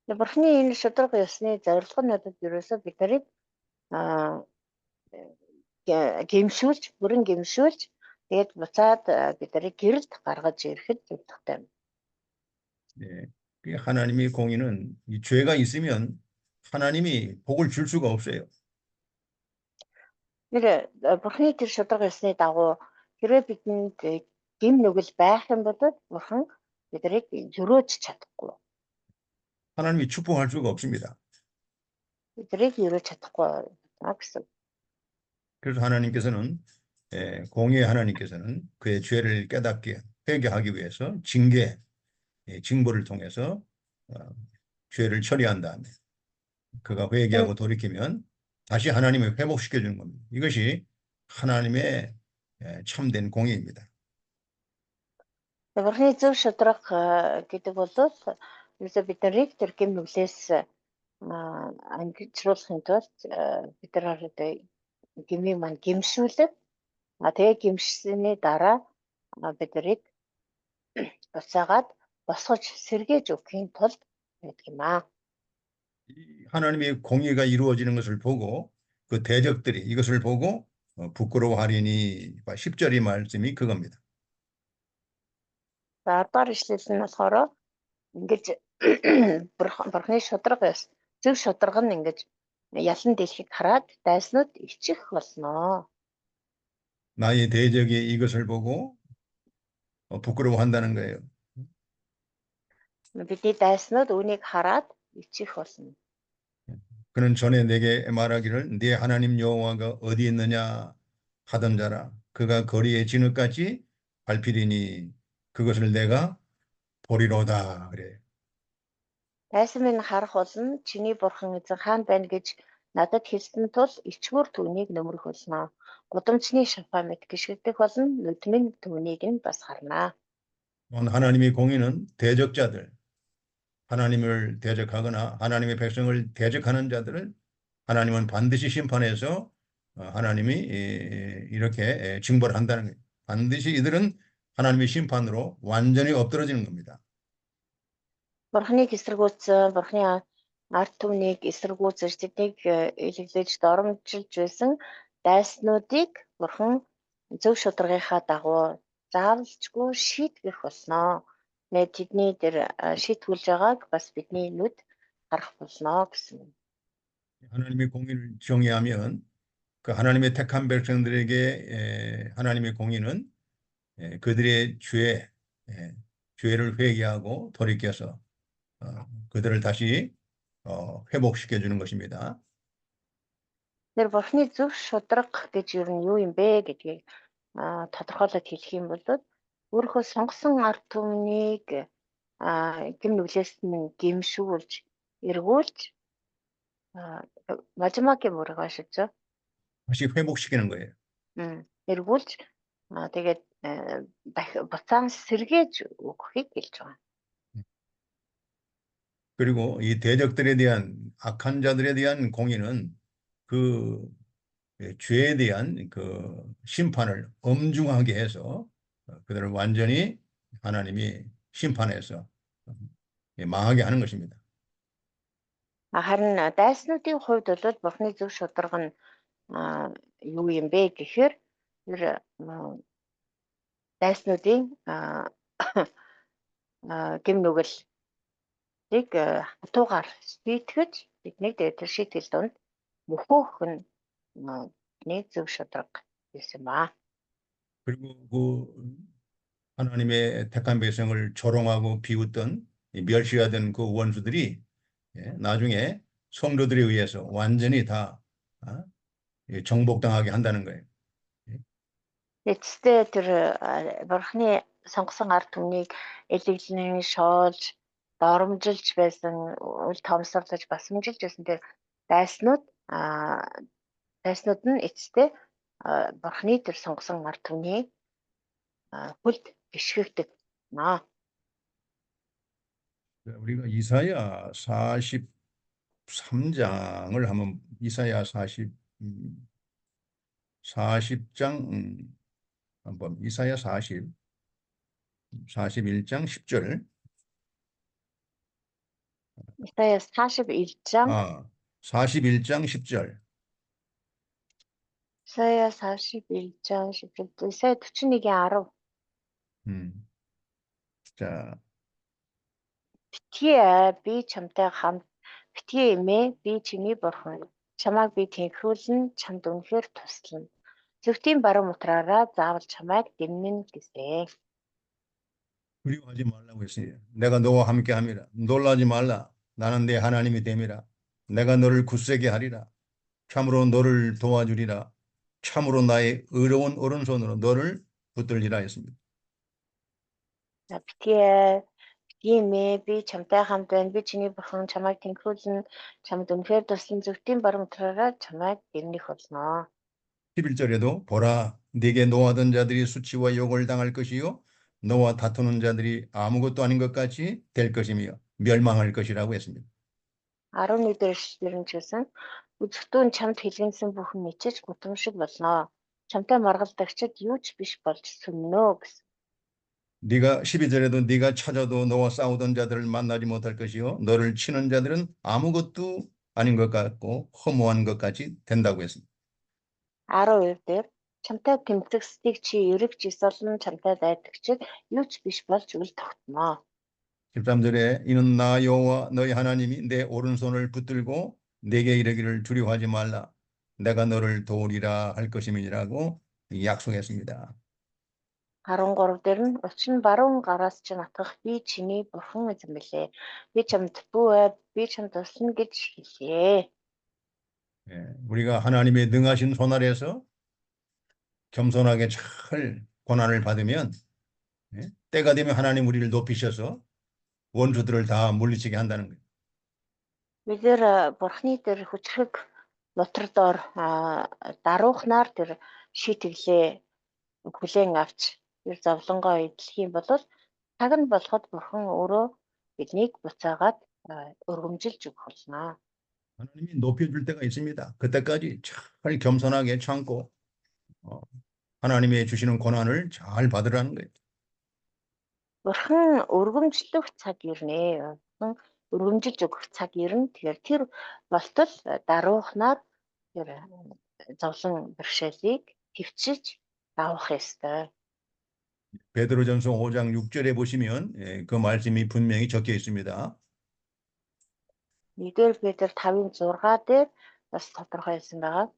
Бурхны энэ шударга ёсны зорилго нь надад ерөөсөө биднийг гэмшүүлж, бүрэн гэмшүүлж, тэгээд буцаад биднийг гэрэлд гаргаж ирэхэд зөвхтэй. 예, 그 하나님의 공의는 이 죄가 있으면 하나님이 복을 줄 수가 없어요. Нэр Бурхны тэр шударга ёсны дагуу хэрвээ бидэнд гэм нүгэл байх юм бол Бурхан биднийг зөрөөж чадахгүй. 하나님이 축복할 수가 없습니다. Биднийг зөрөөж чадахгүй гэсэн. 그래서 하나님께서는 공의의 하나님께서는 그의 죄를 깨닫게 회개하기 위해서 징벌을 통해서 죄를 처리한 다음에 그가 회개하고 돌이키면 다시 하나님을 회복시켜 주는 겁니다. 이것이 하나님의 참된 공의입니다. Бурхны зөв шударга гэдэг бол ерөөсөө биднийг тэр гэм нүглээс ангижруулахын тулд бид нар одоо гэмийг маань гэмшүүлээд тэгээ гэмшсэний дараа биднийг буцаагаад босгож сэргээж өгөхийн тулд байдаг юм аа. 하나님의 공의가 이루어지는 것을 보고 그 대적들이 이것을 보고 부끄러워하리니 10절의 말씀이 그겁니다. За 10-р ишлэл нь болохоор ингэж Бурхны шударга зөв шударга нь ингэж ялан дэлхийг хараад дайснууд ичих болно. 나의 대적이 이것을 보고 부끄러워한다는 거예요. Бидний дайснууд үүнийг хараад ичих болно. 그는 전에 내게 말하기를 네 하나님 여호와가 어디 있느냐 하던 자라 그가 거리에 진흙같이 밟히리니 그것을 내가 보리로다 그래요. Дайсан минь харах болно. Чиний бурхан эзэн хаана байна гэж надад хэлсэн тул ичмөр түүнийг нөмрөх болно. Гудамжны шавхаа мэт гიშгдэх болно. Нүдмэн түүнийг нь бас харна. 하나님의 공의는 대적자들 하나님을 대적하거나 하나님의 백성을 대적하는 자들을 하나님은 반드시 심판해서 하나님이 이렇게 징벌한다는 거예요. 반드시 이들은 하나님의 심판으로 완전히 엎드러지는 겁니다. Бурханыг эсэргүүцсэн, Бурханы ард түмнийг эсэргүүцэж тэднийг илэглэж доромжилж байсан дайснуудыг Бурхан зөв шударгынхаа дагуу заавалжгүй шийтгэх болно. Тэдний тэр шийтгүүлж байгааг бас бидний нүд харах болно гэсэн. 하나님의 공의를 정의하면 그 하나님의 택한 백성들에게 하나님의 공의는 그들의 죄를 회개하고 돌이켜서 그들을 다시 회복시켜 주는 것입니다. Тэр бурхны зөв шударга гэж юу юм бэ гэдгийг тодорхойлоод хэлэх юм бол өөрийнхөө сонгосон ард түмнийг гэм нүглээс нь гимшүүлж эргүүлж 마지막에 뭐라고 하셨죠? 다시 회복시키는 거예요. эргүүлж тэгээд буцаан сэргээж өгөхийг хэлж байгаа. 그리고 이 대적들에 대한 악한 자들에 대한 공의는 그 죄에 대한 그 심판을 엄중하게 해서 그들을 완전히 하나님이 심판해서 망하게 하는 것입니다. Харин дайснуудын хувьд бол бурхны зөв шударга нь юу юм бэ гэхээр тэр дайснуудын гэм нүгэлийг хатуугаар шийтгэж биднийг тэр шийтгэл донд мөхөөх нь нэг зөв шударга гэсэн ба. 그리고 그 하나님의 택한 백성을 조롱하고 비웃던 멸시하던 그 원수들이 나중에 성도들에 의해서 완전히 다 정복당하게 한다는 거예요. Эцэстээ тэр бурхны сонгосон ард түмнийг элэглэн шоолж доромжилж байсан үл томсорлож басамжилж байсан тэр дайснууд нь эцэстээ бурхны тэр сонгосон ард түмний хүлд гიშгэгдэг. 우리가 이사야 43장을 한번 이사야 40장 한번 이사야 41장 10절 이사야 41장 41장 10절 이사야 41장 10절 이사야 41장 10 자 битгий би чамтай хамт битгий эмээ би чиний бурхан чамайг би тэнхруулэн чамд үнэхээр туслана. Зөвхөн баруун утраараа заавал чамайг дэмнэн гэсэн. 두려워하지 말라고 했어요. 내가 너와 함께 함이라. 놀라지 말라. 나는 네 하나님이 됨이라. 내가 너를 굳세게 하리라. 참으로 너를 도와주리라. 참으로 나의 의로운 오른손으로 너를 붙들리라 했습니다. битгий эмээ би чамтай хамт байна. Би чиний бурхан чамайг тэнхруулэн чамд үнэхээр туслана. Зөвхөн баруун утраараа чамайг дэмнэх болно. 11절에도 보라 네게 노하던 자들이 수치와 욕을 당할 것이요 너와 다투는 자들이 아무것도 아닌 것 같이 될 것이며 멸망할 것이라고 했습니다. 11-р эшлэлээр ч гэсэн үзэгтэн чамд хэлгэнсэн бүхэн мичиж гутамшиг болно. Чамтай маргалдагчид юу ч биш болж сүмнө гэсэн. 네가 12절에도 네가 찾아도 너와 싸우던 자들을 만나지 못할 것이요 너를 치는 자들은 아무것도 아닌 것 같고 허무한 것 같이 된다고 했습니다. 12-р чамтай тэмцэгсдгийг чи эргэж исолн чамтай дайдагчид юу ч биш болж үл тогтно. 13절에 이는 나 여호와 너희 하나님이 내 오른손을 붙들고 내게 이르기를 두려워하지 말라 내가 너를 도우리라 할 것임이라고 약속했습니다. 13 дээр нь учир нь баруун гараас чинь атгах би чиний бурхан эзэн мэлээ. Би чамд бүү би чамд туслана гэж хэлээ. 우리가 하나님의 능하신 손 아래에서 겸손하게 잘 고난을 받으면 때가 되면 하나님 우리를 높이셔서 원수들을 다 물리치게 한다는 거예요. Бид нэр бурхны тэр хүчрэг нутар доор даруухнаар тэр шийтгэлээ хүлээн авч тэр зовлонгоо эдлэх юм бол цаг нь болоход бурхан өөрөө биднийг буцаагаад өргөмжилж өгөх болно. 하나님이 높여줄 때가 있습니다. 그때까지 잘 겸손하게 참고 하나님이 주시는 고난을 잘 받으라는 거예요. Бурхан өргөмжлөх цаг ирнэ. Өргөмжилж өгөх цаг ирнэ. Тэгэхээр тэр болтол даруухнаар тэр зовлон бэрхшээлийг төвчилж авах ёстой. 베드로전서 5장 6절에 보시면 그 말씀이 분명히 적혀 있습니다. 1-р Петр 5:6 дээр бас тодорхой хэлсэн байгаа.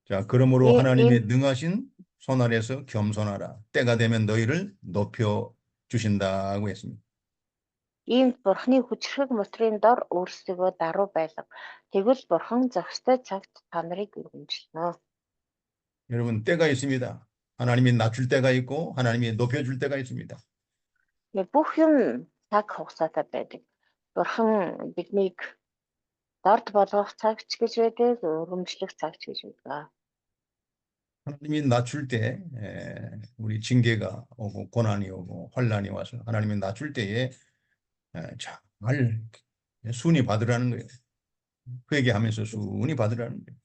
자, 그러므로 이- 하나님의 능하신 손 아래서 겸손하라. 때가 되면 너희를 높여 주신다고 했습니다. Иймд бурхны хүчрэг мотрын дор өөрсдөө даруй байлга. Тэгвэл бурхан зохистой цагт та нарыг өргөмжлөнө. 여러분, 때가 있습니다. 하나님이 낮출 때가 있고 하나님이 높여줄 때가 있습니다. Бүх юм цаг хугацаатай байдаг. Бурхан биднийг дорд болгох цагч гэж байдаг, өргөмжлөх цагч гэж байдаг. 하나님이 낮출 때 우리 징계가 오고 고난이 오고 환란이 와서 하나님이 낮출 때에 잘 순위 받으라는 거예요. 회개하면서 순위 받으라는 거예요.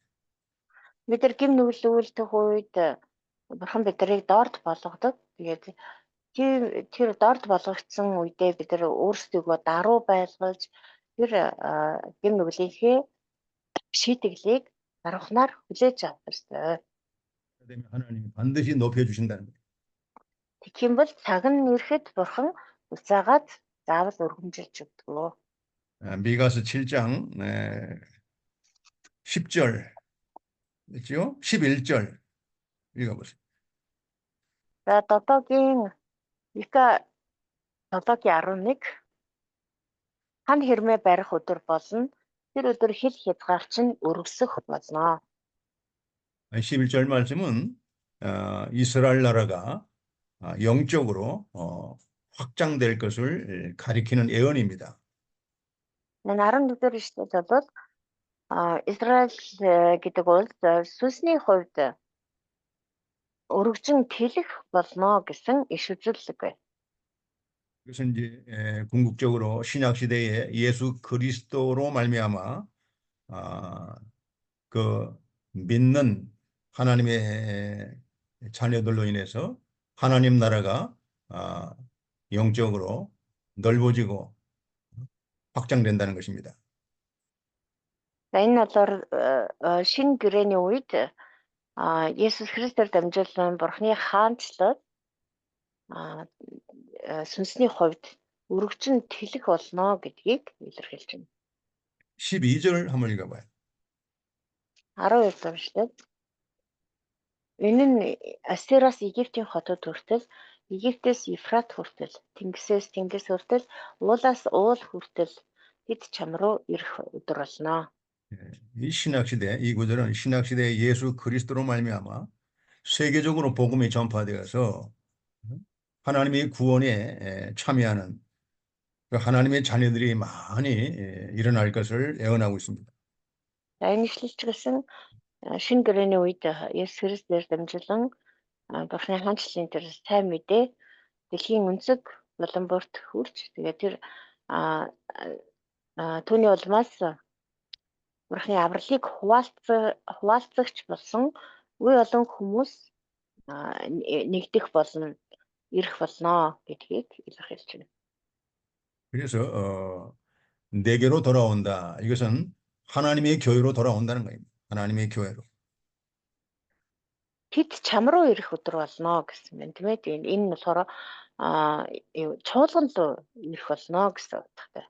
Бид нар гим нүгэл үйлдэх үед бурхан биднийг дорд болгодог. Тэгээд тэр дорд болгогдсон үедээ бид нар өөрсдөө даруй байлгаж тэр гим нүглийнхээ шийтгэлийг даруйхнаар хүлээж авах ёстой. 그러면 하나님이 반드시 높여주신다는 거예요. Тэгэх юм бол цаг нь ирэхэд бурхан уцаагаад заавал өргөмжилж өгдөг. 미가서 7장 10절 그렇죠? 11절 읽어보세요. За Дотогийн Мика 7:11 хан хэрмээ барих өдөр болно. Тэр өдөр хил хязгаарч нь өргөсөх болно. 11절 말씀은 이스라엘 나라가 영적으로 확장될 것을 가리키는 예언입니다. 14-р эшлэл бол Израиль гэдэг бол сүнсний хувьд өргөжин тэлэх болно гэсэн иш үзүүлэг байна. 그것은 이제 궁극적으로 신약 시대에 예수 그리스도로 말미암아 그 믿는 하나님의 자녀들로 인해서 하나님 나라가 영적으로 넓어지고 확장된다는 것입니다. За энэ бол шинэ гэрээний үед Есүс Христээр дамжуулан Бурхны хаанчлал сүнсний хувьд өргөжин тэлэх болно гэдгийг илэрхийлж байна. 12절 한번 읽어봐요. 12-р эшлэл. Энэ нь Ассираас Египтийн хотод хүртэл, Египтээс Ефрат хүртэл, Тэнгисээс Тэнгис хүртэл, уулаас уул хүртэл тэд чам руу ирэх өдөр болно. 이 신약 시대 이 구절은 신약 시대에 예수 그리스도로 말미암아 세계적으로 복음이 전파되어서 하나님의 구원에 참여하는 하나님의 자녀들이 많이 일어날 것을 예언하고 있습니다. За энэ ишлэлч гэсэн шинэ гэрээний үед Есүс Христээр дамжуулан Бурхны хаанчлалын тэр сайн мэдээ дэлхийн өнцөг улам бүрт хүрч тэгээд тэр түүний улмаас Бурхны авралыг хуваалцагч болсон үе олон хүмүүс нэгдэх болно, ирэх болно гэдгийг илэрхийлж байна. 그래서 내게로 돌아온다. 이것은 하나님의 교회로 돌아온다는 거예요. 하나님의 교회로. Тэд чам руу ирэх өдөр болно гэсэн байна. Тийм ээ. Энэ нь болохоор чуулган руу ирэх болно гэсэн утгатай.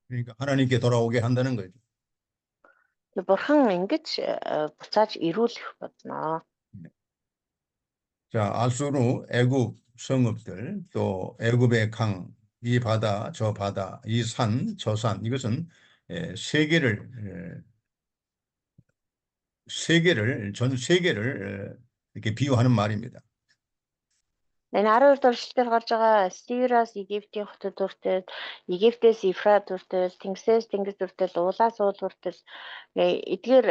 그러니까 하나님께 돌아오게 한다는 거죠. Бурхан ингэж буцааж ирүүлэх болно. 자, 아수르, 애굽 성읍들, 또 애굽의 강, 이 바다, 저 바다, 이 산, 저 산, 이것은 전 세계를 이렇게 비유하는 말입니다. Энэ 12 дугаар эшлэлээр гарч байгаа Ассираас Египтийн хотод хүртэл, Египтээс Ефрат хүртэл, Тэнгисээс Тэнгис хүртэл, уулаас уул хүртэл эдгээр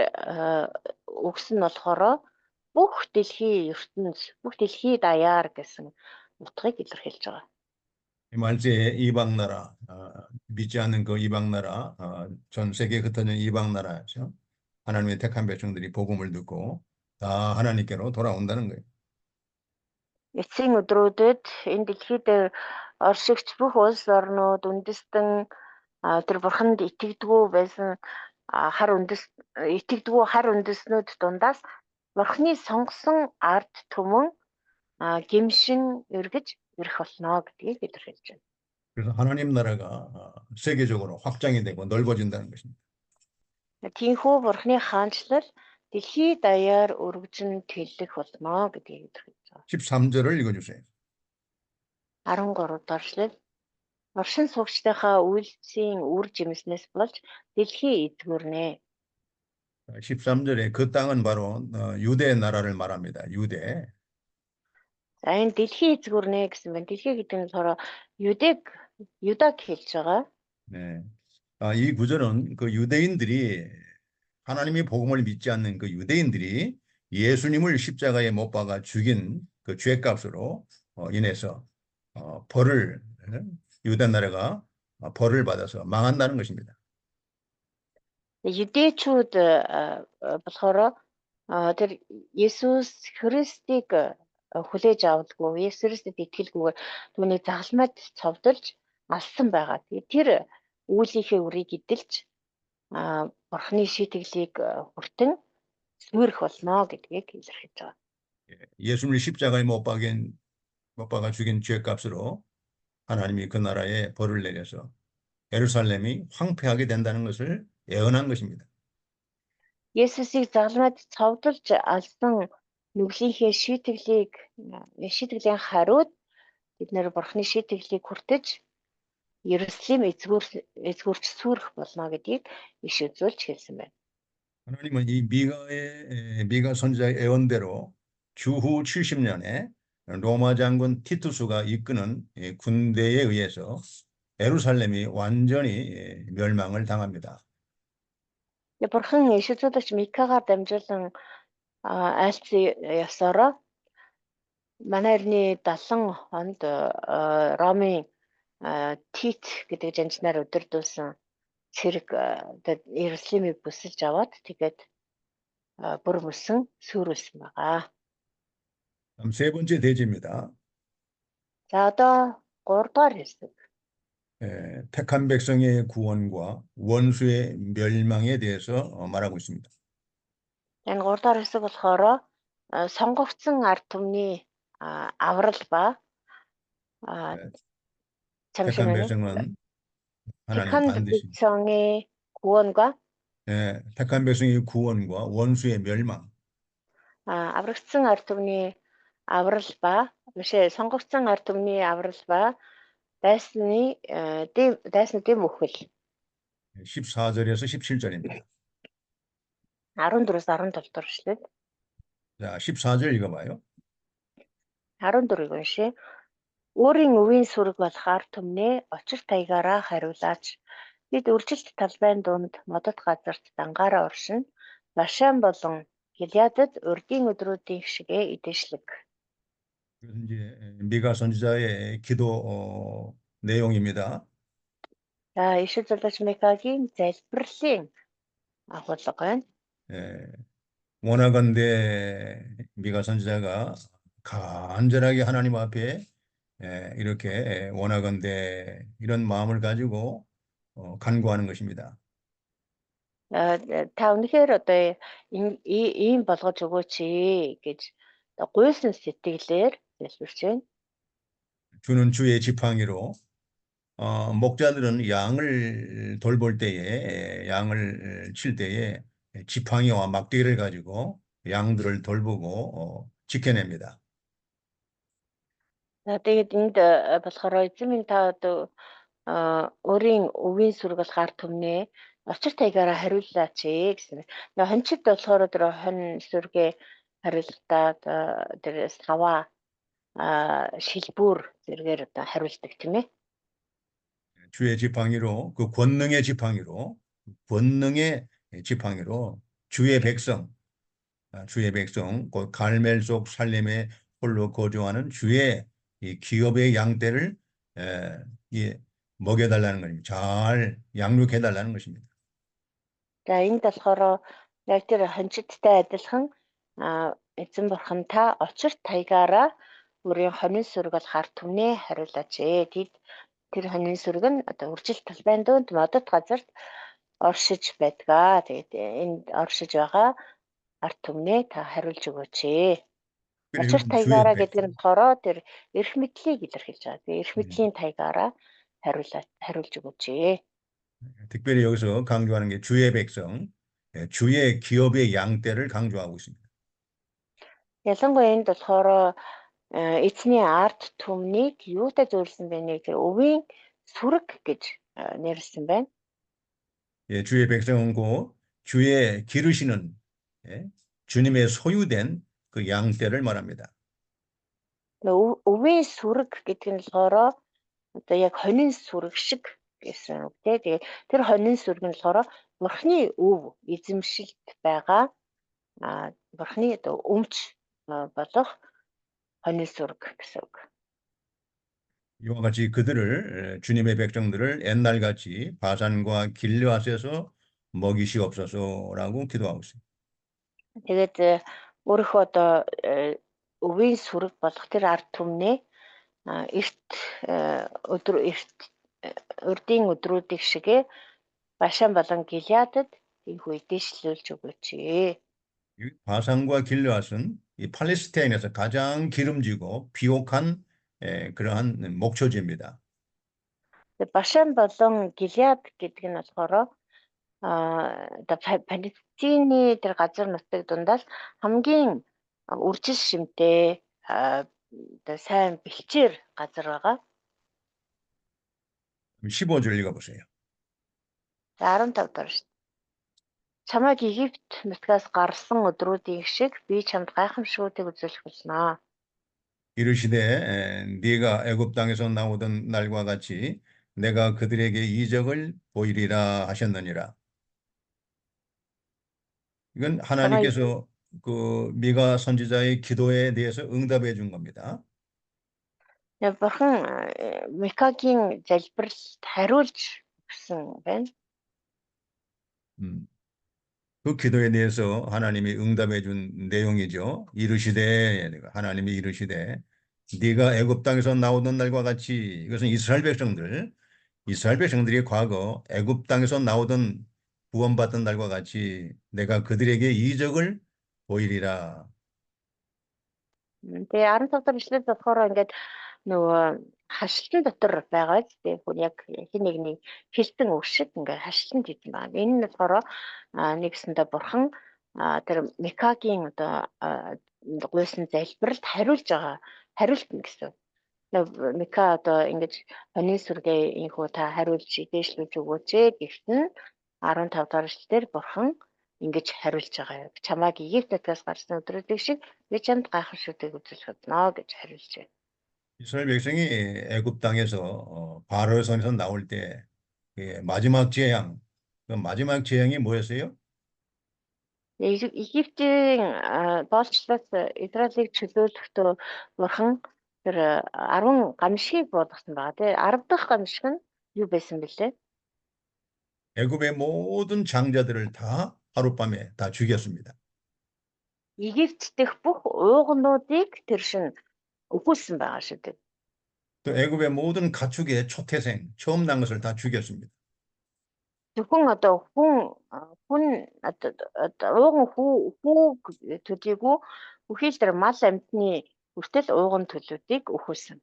үгс нь болохоор бүх дэлхийн ертөнц, бүх дэлхий даяар гэсэн утгыг илэрхийлж байгаа. 이 말세에 이방 나라, 믿지 않는 그 이방 나라, 전 세계에 흩어진 이방 나라죠. 하나님의 택한 백성들이 복음을 듣고 다 하나님께로 돌아온다는 거예요. Эцсийн өдрүүдэд энэ дэлхийд оршигч бүх улс орнууд үндэстэн тэр бурханд итгэдэггүй байсан хар үндэснүүд дундаас бурхны сонгосон ард түмэн гимшин эргэж ирэх болно гэдгийг илэрхийлж байна. 그래서 하나님 나라가 세계적으로 확장이 되고 넓어진다는 것입니다. Тиймээс бурхны хаанчлал дэлхий даяар өргөжин тэлэх болно гэдгийг илэрхийлж байгаа. 13절을 읽어주세요. 13 дугаар эшлэл. Оршин суугчдынхаа үйлсийн үр жимснээс болж дэлхий эзгүүрнэ. 13절에 그 땅은 바로 유대 나라를 말합니다. 유대. За энэ дэлхий эзгүүрнэ гэсэн байна. Дэлхий гэдэг нь болохоор Юдаг хэлж байгаа. 네. 이 구절은 그 유대인들이 하나님의 복음을 믿지 않는 그 유대인들이 예수님을 십자가에 못 박아 죽인 그 죄값으로 인해서 벌을 유대 나라가 벌을 받아서 망한다는 것입니다. Юдэчүүд болохоор тэр Есүс Христийг хүлээж авалгүй, Есүс Христэд итгэлгүйгээр түүнийг загалмайд цовдолж алсан байгаа. Тэр үйлийнхээ үрийг эдэлж Бурхны шийтгэлийг хүртэн сүрэх болно гэдгийг илэрхийлж байгаа. 예수님을 십자가에 못 박아 죽인 죄값으로 하나님이 그 나라에 벌을 내려서 예루살렘이 황폐하게 된다는 것을 예언한 것입니다. Есүсийг загалмайд цовдолж алсан нүглийнхээ шийтгэлийн хариуд бид нэр Бурхны шийтгэлийг хүртэж Иерусалим эзгүүрч сүрэх болно гэдгийг иш үзүүлж хэлсэн байна. 하나님은 이 미가 선지자의 예언대로 주후 70년에 로마 장군 티투스가 이끄는 군대에 의해서 예루살렘이 완전히 멸망을 당합니다. Бурхан иш үзүүлэгч Микагаар дамжуулан айлцсан ёсороо манай эртний 70 онд Ромын Тит гэдэг жанчнаар өдөрдүүлсэн цэрэг Иерусалимыг бүсэлж аваад тэгээд бүр мөсөн сүрүүлсэн байгаа. 다음 세 번째 대지입니다. За одоо 3 дугаар хэсэг. 택한 백성의 구원과 원수의 멸망에 대해서 말하고 있습니다. Энэ 3 дугаар хэсэг болохоор сонгогдсон ард түмний аврал ба 택한 백성은 하나님 반드시 택한 백성의 구원과 원수의 멸망. аврагдсан ард түмний аврал ба сонгогдсон ард түмний аврал ба дайсны дэм өхөл 14절에서 17절입니다. 14-өөс 17 дугаар эшлэл. 자, 14절 읽어봐요. 14-ыг уншия. Өөрийн өвийн сүрэг болох ард түмнээ очир таягаараа хариулаач. Бид үржилт талбайн дунд модод газарт дангаараа оршин Башан болон Гилеадад урдийн өдрүүдийн шигээ идэшлэг. 이것은 이제 미가 선지자의 기도 내용입니다. За иш үзүүлэгч Микагийн залбирлын агуулга байна. 원하건대 미가 선지자가 간절하게 하나님 앞에 이렇게 원하건대 이런 마음을 가지고 간구하는 것입니다. Та үнэхээр одоо ийм болгож өгөөч гэж гуйсан сэтгэлээр залбирч байна. 주는 주의 지팡이로 목자들은 양을 돌볼 때에 양을 칠 때에 지팡이와 막대기를 가지고 양들을 돌보고 지켜냅니다. Тэгээд энд болохоор эзэмийн та одоо өөрийн өвийн сүрэг болох ард түмнээ очир таягаараа хариуллаач гэсэн. Хончид болохоор тэр хон сүргээ хариултаа тэр сава шилбүр зэргээр одоо хариулдаг тийм ээ. 주의 지팡이로 그 권능의 지팡이로 주의 백성 곧 갈멜 속 살렘에 홀로 거주하는 주의 이 기업의 양떼를 먹여달라는 겁니다. 잘 양육해달라는 것입니다. За энд болохоор яг тэр хончидтай адилхан эзэн бурхан та очир таягаараа өөрийн хонин сүрэг бол ард түмнээ хариулаач. Тэр хонин сүрэг нь одоо үржил талбайн дунд модод газарт оршиж байдгаа. Тэгээд энд оршиж байгаа ард түмнээ та хариулж өгөөч. Очир таягаараа гэдэг нь болохоор тэр эрх мэдлийг илэрхийлж байгаа. Тэгээд эрх мэдлийн таягаараа хариулж өгөөч. 특별히 여기서 강조하는 게 주의 백성. 주의 기업의 양떼를 강조하고 있습니다. Ялангуяа энд болохоор эзний арт түмнийг юутай зөвлөсөн бэ нэ тэр өвийн сүрэг гэж нэрлсэн байна. 주의 백성은 곧 주의 기르시는 주님의 소유된 그 양떼를 말합니다. Өвийн сүрэг гэдэг нь болохоор одоо яг хонин сүрэг шиг гэсэн үг тийм. Тэгээ тэр хонин сүрэг нь болохоор бурхны өв эзэмшилт байгаа бурхны одоо өмч болох хонин сүрэг гэсэн үг. 이와 같이 그들을 주님의 백성들을 옛날같이 바산과 길르앗에서 먹이시옵소서라고 기도하고 있습니다. Тэгээд өөрийнхөө одоо өвийн сүрэг болох тэр ард түмнээ урдын өдрүүдийг шигээ Башан болон Гилеадад их үе дэвшлүүлж өгөөч. 바산과 길르앗은 이 팔레스타인에서 가장 기름지고 비옥한 그러한 목초지입니다. Башан болон Гилеад гэдэг нь болохоор одоо Палестины тэр газар нутгийн дундаас хамгийн үржил шимтэй одоо сайн бэлчээр газар байгаа. 15절 읽어보세요. 15 дор шүү. Чамайг Египт нутгаас гарсан өдрүүдийн шиг би чамд гайхамшгуудыг үзүүлэх болно. 이르시되 네가 애굽 땅에서 나오던 날과 같이 내가 그들에게 이적을 보이리라 하셨느니라. 이건 하나님께서 그 미가 선지자의 기도에 대해서 응답해 준 겁니다. Бурхан Микагийн залбиралд хариулж өгсөн байна. 그 기도에 대해서 하나님이 응답해 준 내용이죠. 이르시되 하나님이 이르시되 네가 애굽 땅에서 나오던 날과 같이 이것은 이스라엘 백성들이 과거 애굽 땅에서 나오던 구원받던 날과 같이 내가 그들에게 이적을 보이리라. Тэгээ 15 дахь ишлэл болохоор ингээд нөгөө хашлтан дотор байгаа ч тийм хүн яг хин нэгний хэлтэн үг шиг ингээд хашлтан хийсэн байна. Энэ нь болохоор нэгсэндээ бурхан тэр Микагийн одоо гуйсан залбиралд хариултна гэсэн. Мика одоо ингэж хонин сүргээ инхүү та хариулж идээшлүүлж өгөөч гэсэн 15 дахь ишлэлээр бурхан ингэж хариулж байгаа. Чамайг Египт нутгаас гарсан өдрүүдийг шиг би чамд гайхамшгуудыг үзүүлэх болно гэж хариулж байна. 이스라엘 백성이 애굽 땅에서 바로선에서 나올 때 마지막 재앙, 그 마지막 재앙이 뭐였어요? Египтийн боолчлоос Израилийг чөлөөлөхдөө бурхан тэр 10 гамшигыг буулгасан байгаа тийм 10 дахь гамшиг нь юу байсан бэлээ? 애굽의 모든 장자들을 다 하룻밤에 다 죽였습니다. Египт дэх бүх уугнуудыг тэр шин өхүүлсэн байгаа шүү дээ. 또 애굽의 모든 가축의 초태생, 처음 난 것을 다 죽였습니다. Зөвхөн одоо хүн одоо ууган хүү төдийгүй үхэл тэр мал амьтны хүртэл ууган төлөвүүдийг өхүүлсэн.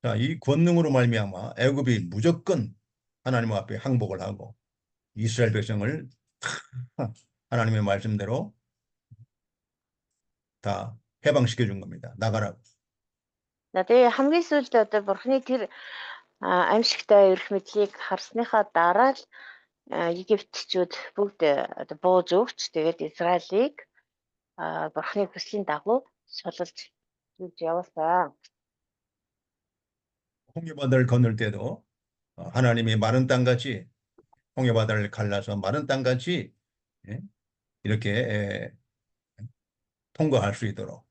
자, 이 권능으로 말미암아 애굽이 무조건 하나님 앞에 항복을 하고 이스라엘 백성을 하나님의 말씀대로 다 해방시켜 준 겁니다. 나가라고. Тэгээ хамгийн сүүлд одоо бурхны тэр амьсгалтай эрх мэдлийг харсныхаа дараа л Египтчүүд бүгд одоо бууж өгч тэгээд Израилийг бурхны хүслийн дагуу шололж явуулсан. 홍해바다를 건널 때도 하나님이 마른 땅같이 홍해바다를 갈라서 마른 땅같이 이렇게 통과할 수 있도록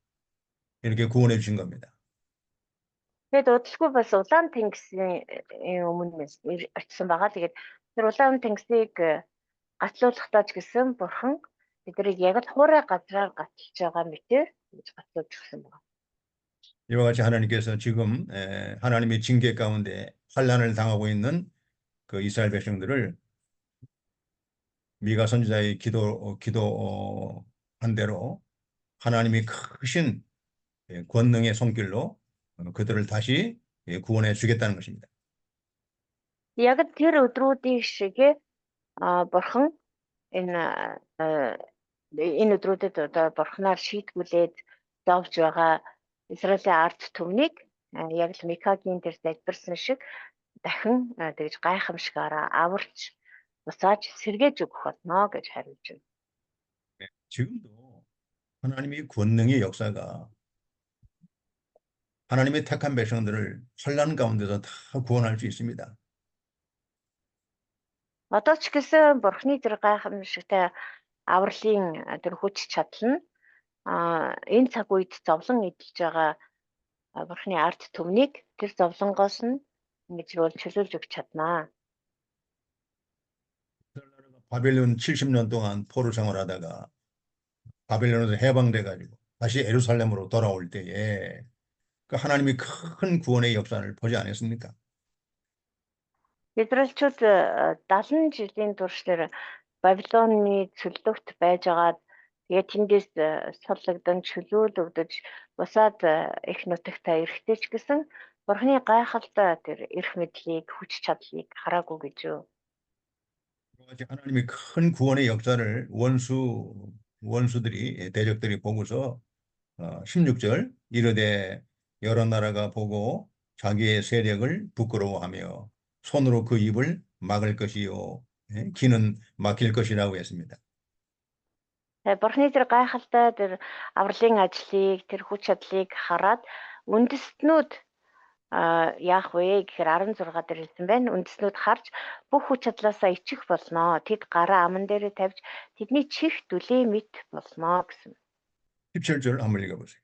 이렇게 구원해 주신 겁니다. Тэгээд удалгүй бас улаан тэнгисийн өмнө очсон байгаа. Тэгээд тэр улаан тэнгисийг гатлуулахдаа ч гэсэн бурхан биднийг яг л хуурай газраар гатлж байгаа мэтэр гэж гатлуулж өгсөн байна. 이와 같이 하나님께서 지금 하나님의 징계 가운데 환난을 당하고 있는 그 이스라엘 백성들을 미가 선지자의 기도한 대로 하나님이 크신 권능의 손길로 그들을 다시 구원해 주겠다는 것입니다. Яг тэр өдрүүдийн шиг бурхан энэ өдрүүдэд одоо бурхнаар шийтгүүлээд зовж байгаа Израилийн ард түмнийг яг л Микагийн дээр залбирсан шиг дахин тэгж гайхамшигаараа аварч буцааж сэргээж өгөх болно гэж хариулж байна. 지금도 하나님의 권능의 역사가 하나님의 택한 백성들을 환난 가운데서 다 구원할 수 있습니다. Одоо ч гэсэн бурхны тэр гайхамшигтай авралын тэр хүч чадал нь энэ цаг үед зовлон эдэлж байгаа бурхны ард түмнийг тэр зовлонгоос нь ингэж чөлөөлж өгч чаднаа. 바벨론 70년 동안 포로 생활하다가 바벨론에서 해방돼 가지고 다시 예루살렘으로 돌아올 때에 그 하나님이 큰 구원의 역사를 보지 않았습니까? Израильчууд 70 жилийн туршлаар Бабилоны цөллөгт байжгаад тэгээд тэндээс суллагдан чөлөөлөгдөж бусаад их нутагтаа ирэхдээ ч гэсэн бурхны гайхалтай тэр эрх мэдлийг хүч чадлыг хараагүй гэж юу. 하나님의 큰 구원의 역사를 원수들이 대적들이 보고서 16절 이르되 여러 나라가 보고 자기의 세력을 부끄러워하며 손으로 그 입을 막을 것이요 귀는 막힐 것이라고 했습니다. Бурхны тэр гайхалтай тэр авралын ажлыг тэр хүч чадлыг хараад үндэстнүүд яах вэ гэхээр 16 дээр хэлсэн байна. Үндэстнүүд харж бүх хүч чадлаасаа ичих болно. Тэд гараа аман дээрээ тавьж тэдний чих дүлээ мэт болно гэсэн. 17절 한번 읽어보세요.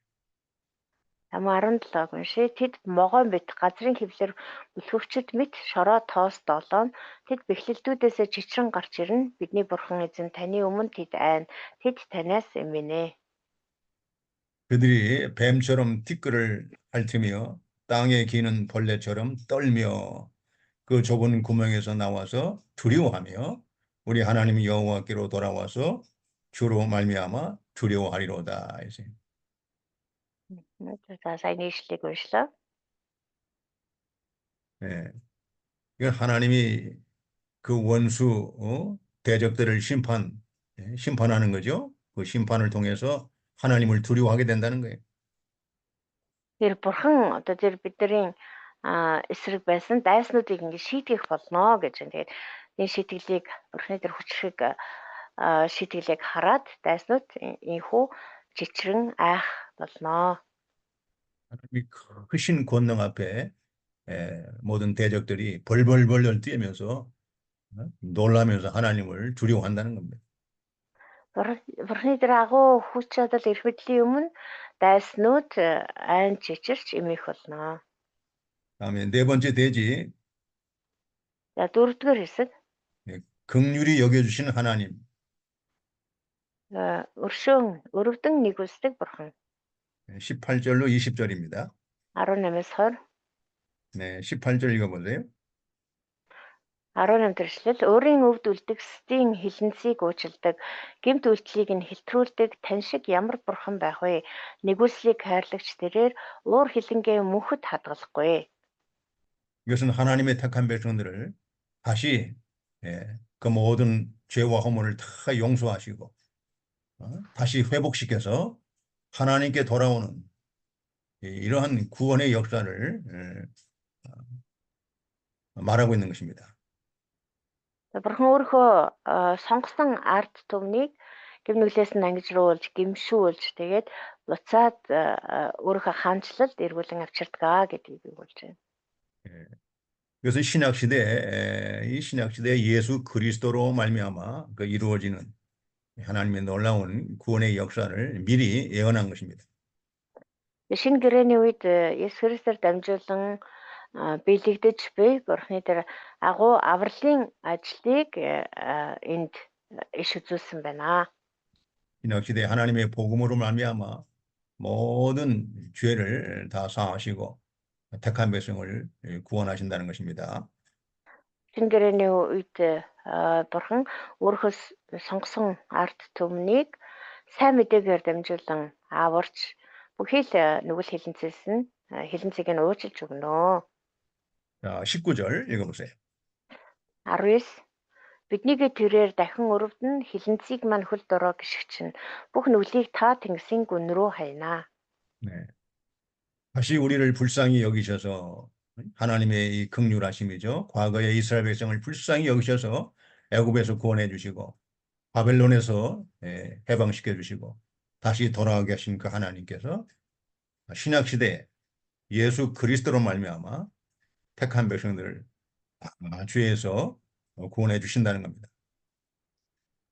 17-г уншия. Тэд могоон бит газрын хэвлэр бүлхөвчд мэт шороо тоос долоон тэд бэхлэлдүүдээс чичрэн гарч ирнэ. Бидний бурхан эзэн таны өмнө тэд айн. Тэд танаас эмэнэ. 그들이 뱀처럼 티끌을 핥으며 땅에 기는 벌레처럼 떨며 그 좁은 구멍에서 나와서 두려워하며 우리 하나님 여호와께로 돌아와서 주로 말미암아 두려워하리로다. За сайн нийслэлийг уншлаа. 예. 이건 하나님이 그 원수 대적들을 심판하는 거죠. 그 심판을 통해서 하나님을 두려워하게 된다는 거예요. Тэр бурхан одоо тэр бидний эсрэг байсан дайснуудыг ингэ шийтгэх болно гэж байна. Тэгээд энэ шийтгэлийг бурханы тэр хүчрэг шийтгэлийг хараад дайснууд инхүү чичрэн айх болно. 하나님이 크신 권능 앞에 모든 대적들이 벌벌벌 뛰면서 놀라면서 하나님을 두려워한다는 겁니다. Бурханы тэр агуу хүч чадал эрх мэдлийн өмнө дайснууд айн чичирч эмээх болно. 다음에 네 번째 대지 За дөрөвдүгээр хэсэг 긍휼히 여겨주시는 하나님. өрөвдөн нэгүсдэг бурхан. 18절로 20절입니다. 18-аас 20. 네, 18절 읽어보세요. 18 төршлөл өөрийн өвд үлдгэсдийн хилэнцгийг уучилдаг, гэмт үйлчлийг нь хэлтрүүлдэг тань шиг ямар бурхан байх вэ? Нэгүслийг хайрлагч тэрээр уур хилэнгээ мөнхөд хадгалахгүй. 이것은 하나님의 택한 백성들을 다시 그 모든 죄와 허물을 다 용서하시고 다시 회복시켜서 하나님께 돌아오는 이러한 구원의 역사를 말하고 있는 것입니다. Бурхан өөрийнхөө сонгосон ард түмнийг гимнүглээс нь ангижруулж, гимшүүлж, тэгээд буцаад өөрийнхөө хаанчлалд эргүүлэн авчирдгаа гэдгийг өгүүлж байна. 그래서 이 신약 시대에 예수 그리스도로 말미암아 그 이루어지는 하나님의 놀라운 구원의 역사를 미리 예언한 것입니다. Шинэ гэрээний үед Есүс Христээр дамжуулан биелэгдэж буй Бурханы тэр агуу авралын ажлыг энд иш үзүүлсэн байна. 신약 시대에 하나님의 복음으로 말미암아 모든 죄를 다 사하시고 택한 백성을 구원하신다는 것입니다. Шинэ гэрээний үед Бурхан өөрөөс сонгосон ард түмнийг сайн мэдээгээр дамжуулан аварч бүхий л нүгэл хилэнцгийг нь уучлж өгнө. 자, 19절 읽어보세요. 19 Биднийгээ тэрээр дахин өрөвдөн хилэнцгийг мань хөл дороо гიშгчин бүх нүглийг та тэнгисийн гүн рүү хайнаа. 네. 다시 우리를 불쌍히 여기셔서 하나님의 이 긍휼하심이죠. 과거에 이스라엘 백성을 불쌍히 여기셔서 애굽에서 구원해 주시고 바벨론에서 해방시켜 주시고 다시 돌아가게 하신 그 하나님께서 신약 시대에 예수 그리스도로 말미암아 택한 백성들을 죄에서 구원해 주신다는 겁니다.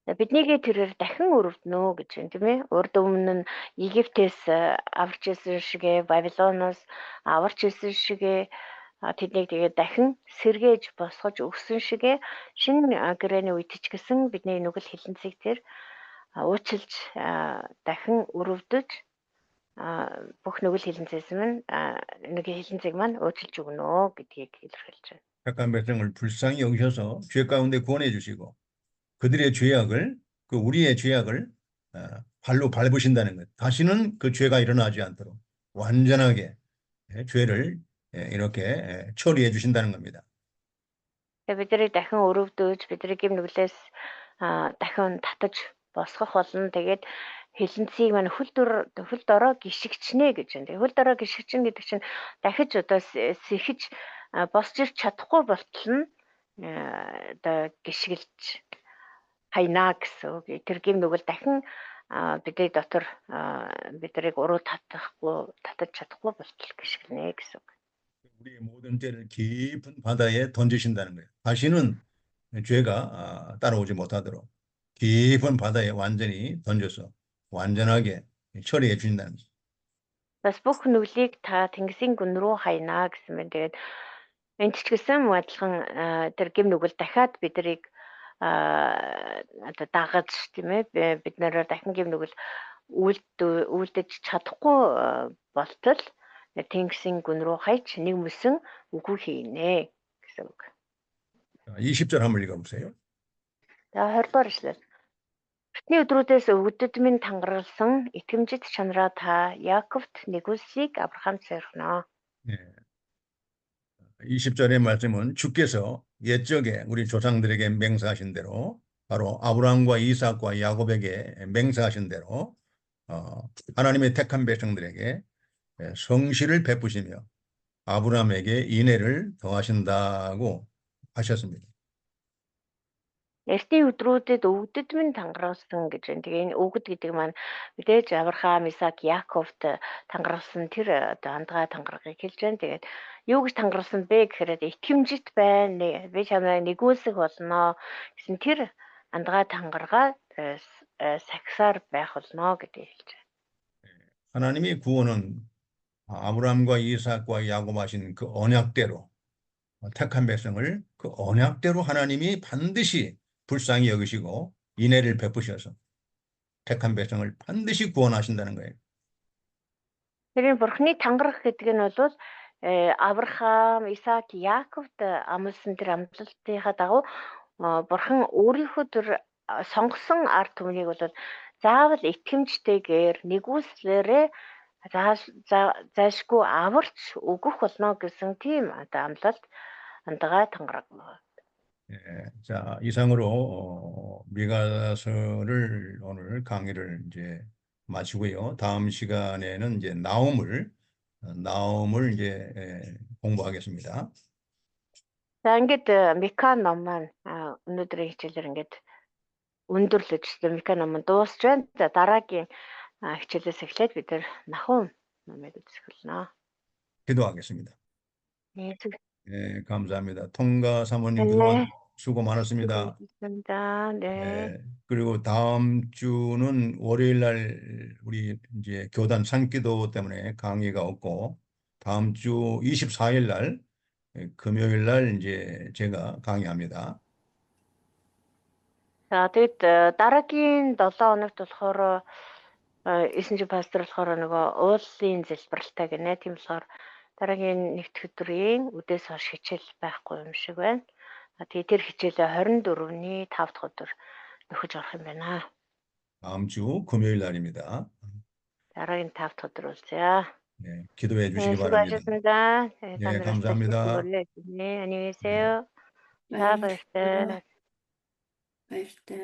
Биднийгээ тэрээр дахин өрөвднө гэж байна тийм ээ. Урд өмнө нь Египтээс аварч ирсэн шигээ, Бабилоноос аварч ирсэн шигээ тэднийг тэгээд дахин сэргээж босгож өгсөн шигээ шинэ гэрээний үед ч гэсэн бидний нүгэл хилэнцгийг тэр уучлж дахин өрөвдөж бүх нүгэл хилэнцээс мань нэг хилэнцгийг мань уучлж өгнө гэдгийг илэрхийлж байна. 택한 백성을 불쌍히 여기셔서 죄 가운데 구원해 주시고 그들의 죄악을 우리의 죄악을 발로 밟으신다는 것. 다시는 그 죄가 일어나지 않도록 완전하게 죄를 이렇게 처리해 주신다는 겁니다. Бидний дахин өрөвдөж бидний гэм нүглээс дахин татаж босгох болно. Тэгээд хилэнцгийг мань хөл дороо гიშгчнэ гэж байна. Хөл дороо гიშгчин гэдэг чинь дахиж одоо сэхэж босч ирч чадахгүй болтол нь одоо гიშгэлж хайнаа гэсэн үг. Тэр гэм нүгэл дахин бидний дотор бидрийг уруу татаж чадахгүй болтол гიშгэлнэ гэсэн үг. 우리의 모든 죄를 깊은 바다에 던지신다는 거예요. 다시는 죄가 따라오지 못하도록 깊은 바다에 완전히 던져서 완전하게 처리해 주신다는 거예요. Бас бүх нүглийг та тэнгисийн гүн рүү хайнаа гэсэн байна. Тэгээд энд ч гэсэн адилхан тэр гэм нүгэл дахиад бидрийг одоо дагаж тийм ээ бид нараа дахин гэм нүгэл үлдэж чадахгүй болтол тэнгисийн гүн рүү хайж нэг мөсөн үгүй хийнэ гэсэн үг. 20절 한번 읽어보세요. За 20 дугаар ишлэл. Эхний өдрүүдээс өвгдөд минь тангаралсан итгэмжит чанараа та Яаковт нэгүүлсийг Авраам зорхно. 네. 20절의 말씀은 주께서 옛적에 우리 조상들에게 맹세하신 대로 바로 아브라함과 이삭과 야곱에게 맹세하신 대로 하나님의 택한 백성들에게 성실을 베푸시며 아브라함에게 인애를 더하신다고 하셨습니다. Эртний өдрүүдэд өвгдөд минь тангаруулсан гэж байна. Тэгээ энэ өвгөд гэдэг маань мэдээж Авраам, Исаак, Яаковт тангаруулсан тэр одоо андгаа тангаргыг хэлж байна. Тэгээд юу гэж тангаруулсан бэ гэхээр итгэмжит байна. Би чамайг нэгүүлсэх болно гэсэн тэр андгаа тангаргаа сахисаар байх болно гэдгийг хэлж байна. 하나님의 구원은 아브라함과 이삭과 야곱 하신 그 언약대로 택한 백성을 그 언약대로 하나님이 반드시 불쌍히 여기시고 인애를 베푸셔서 택한 백성을 반드시 구원하신다는 거예요. Тэр бурхны тангарах гэдэг нь бол Авраам, Исаак, Яаковт амласан тэр амлалтынхаа дагуу бурхан өөрийнхөө тэр сонгосон ард түмнийг бол заавал итгэмжтэйгээр нэгүслээрээ заашгүй аварч өгөх болно гэсэн тийм амлалт андгаа тангараг. 자, 이상으로 미가서를 오늘 강의를 이제 마치고요. 다음 시간에는 이제 나움을 이제 공부하겠습니다. За ингээд Мика ном маань өнөөдрийн хичээлээр ингээд өндөрлөж Мика ном нь дуусч байна. За дараагийн хичээлээс эхлээд бид Нахум номыг үзэхэлнэ. 기도하겠습니다. 네, 감사합니다. 통가 사모님 그동안 수고 많았습니다. 감사합니다. 네. 그리고 다음 주는 월요일 날 우리 이제 교단 산기도 때문에 강의가 없고 다음 주 24일 날 금요일 날 이제 제가 강의합니다. За тэгэд дараагийн 7 хоногт болохоор 9 пастор болохоор нөгөө уулын залбиралтай гинэ. Тийм болохоор дараагийн нэгд өдрийн үдээс хойш хичээл байхгүй юм шиг байна. Тэгээ тэр хичээлээ 24-ний 5 дахь өдөр нөхөж орох юм байна. 다음 주 금요일 날입니다. дараагийн 5 дахь өдөр үлзье. 네, 기도해 주시기 바랍니다. 수고하셨습니다. 네, 감사합니다. 네, 안녕히 계세요. 자, баяртай.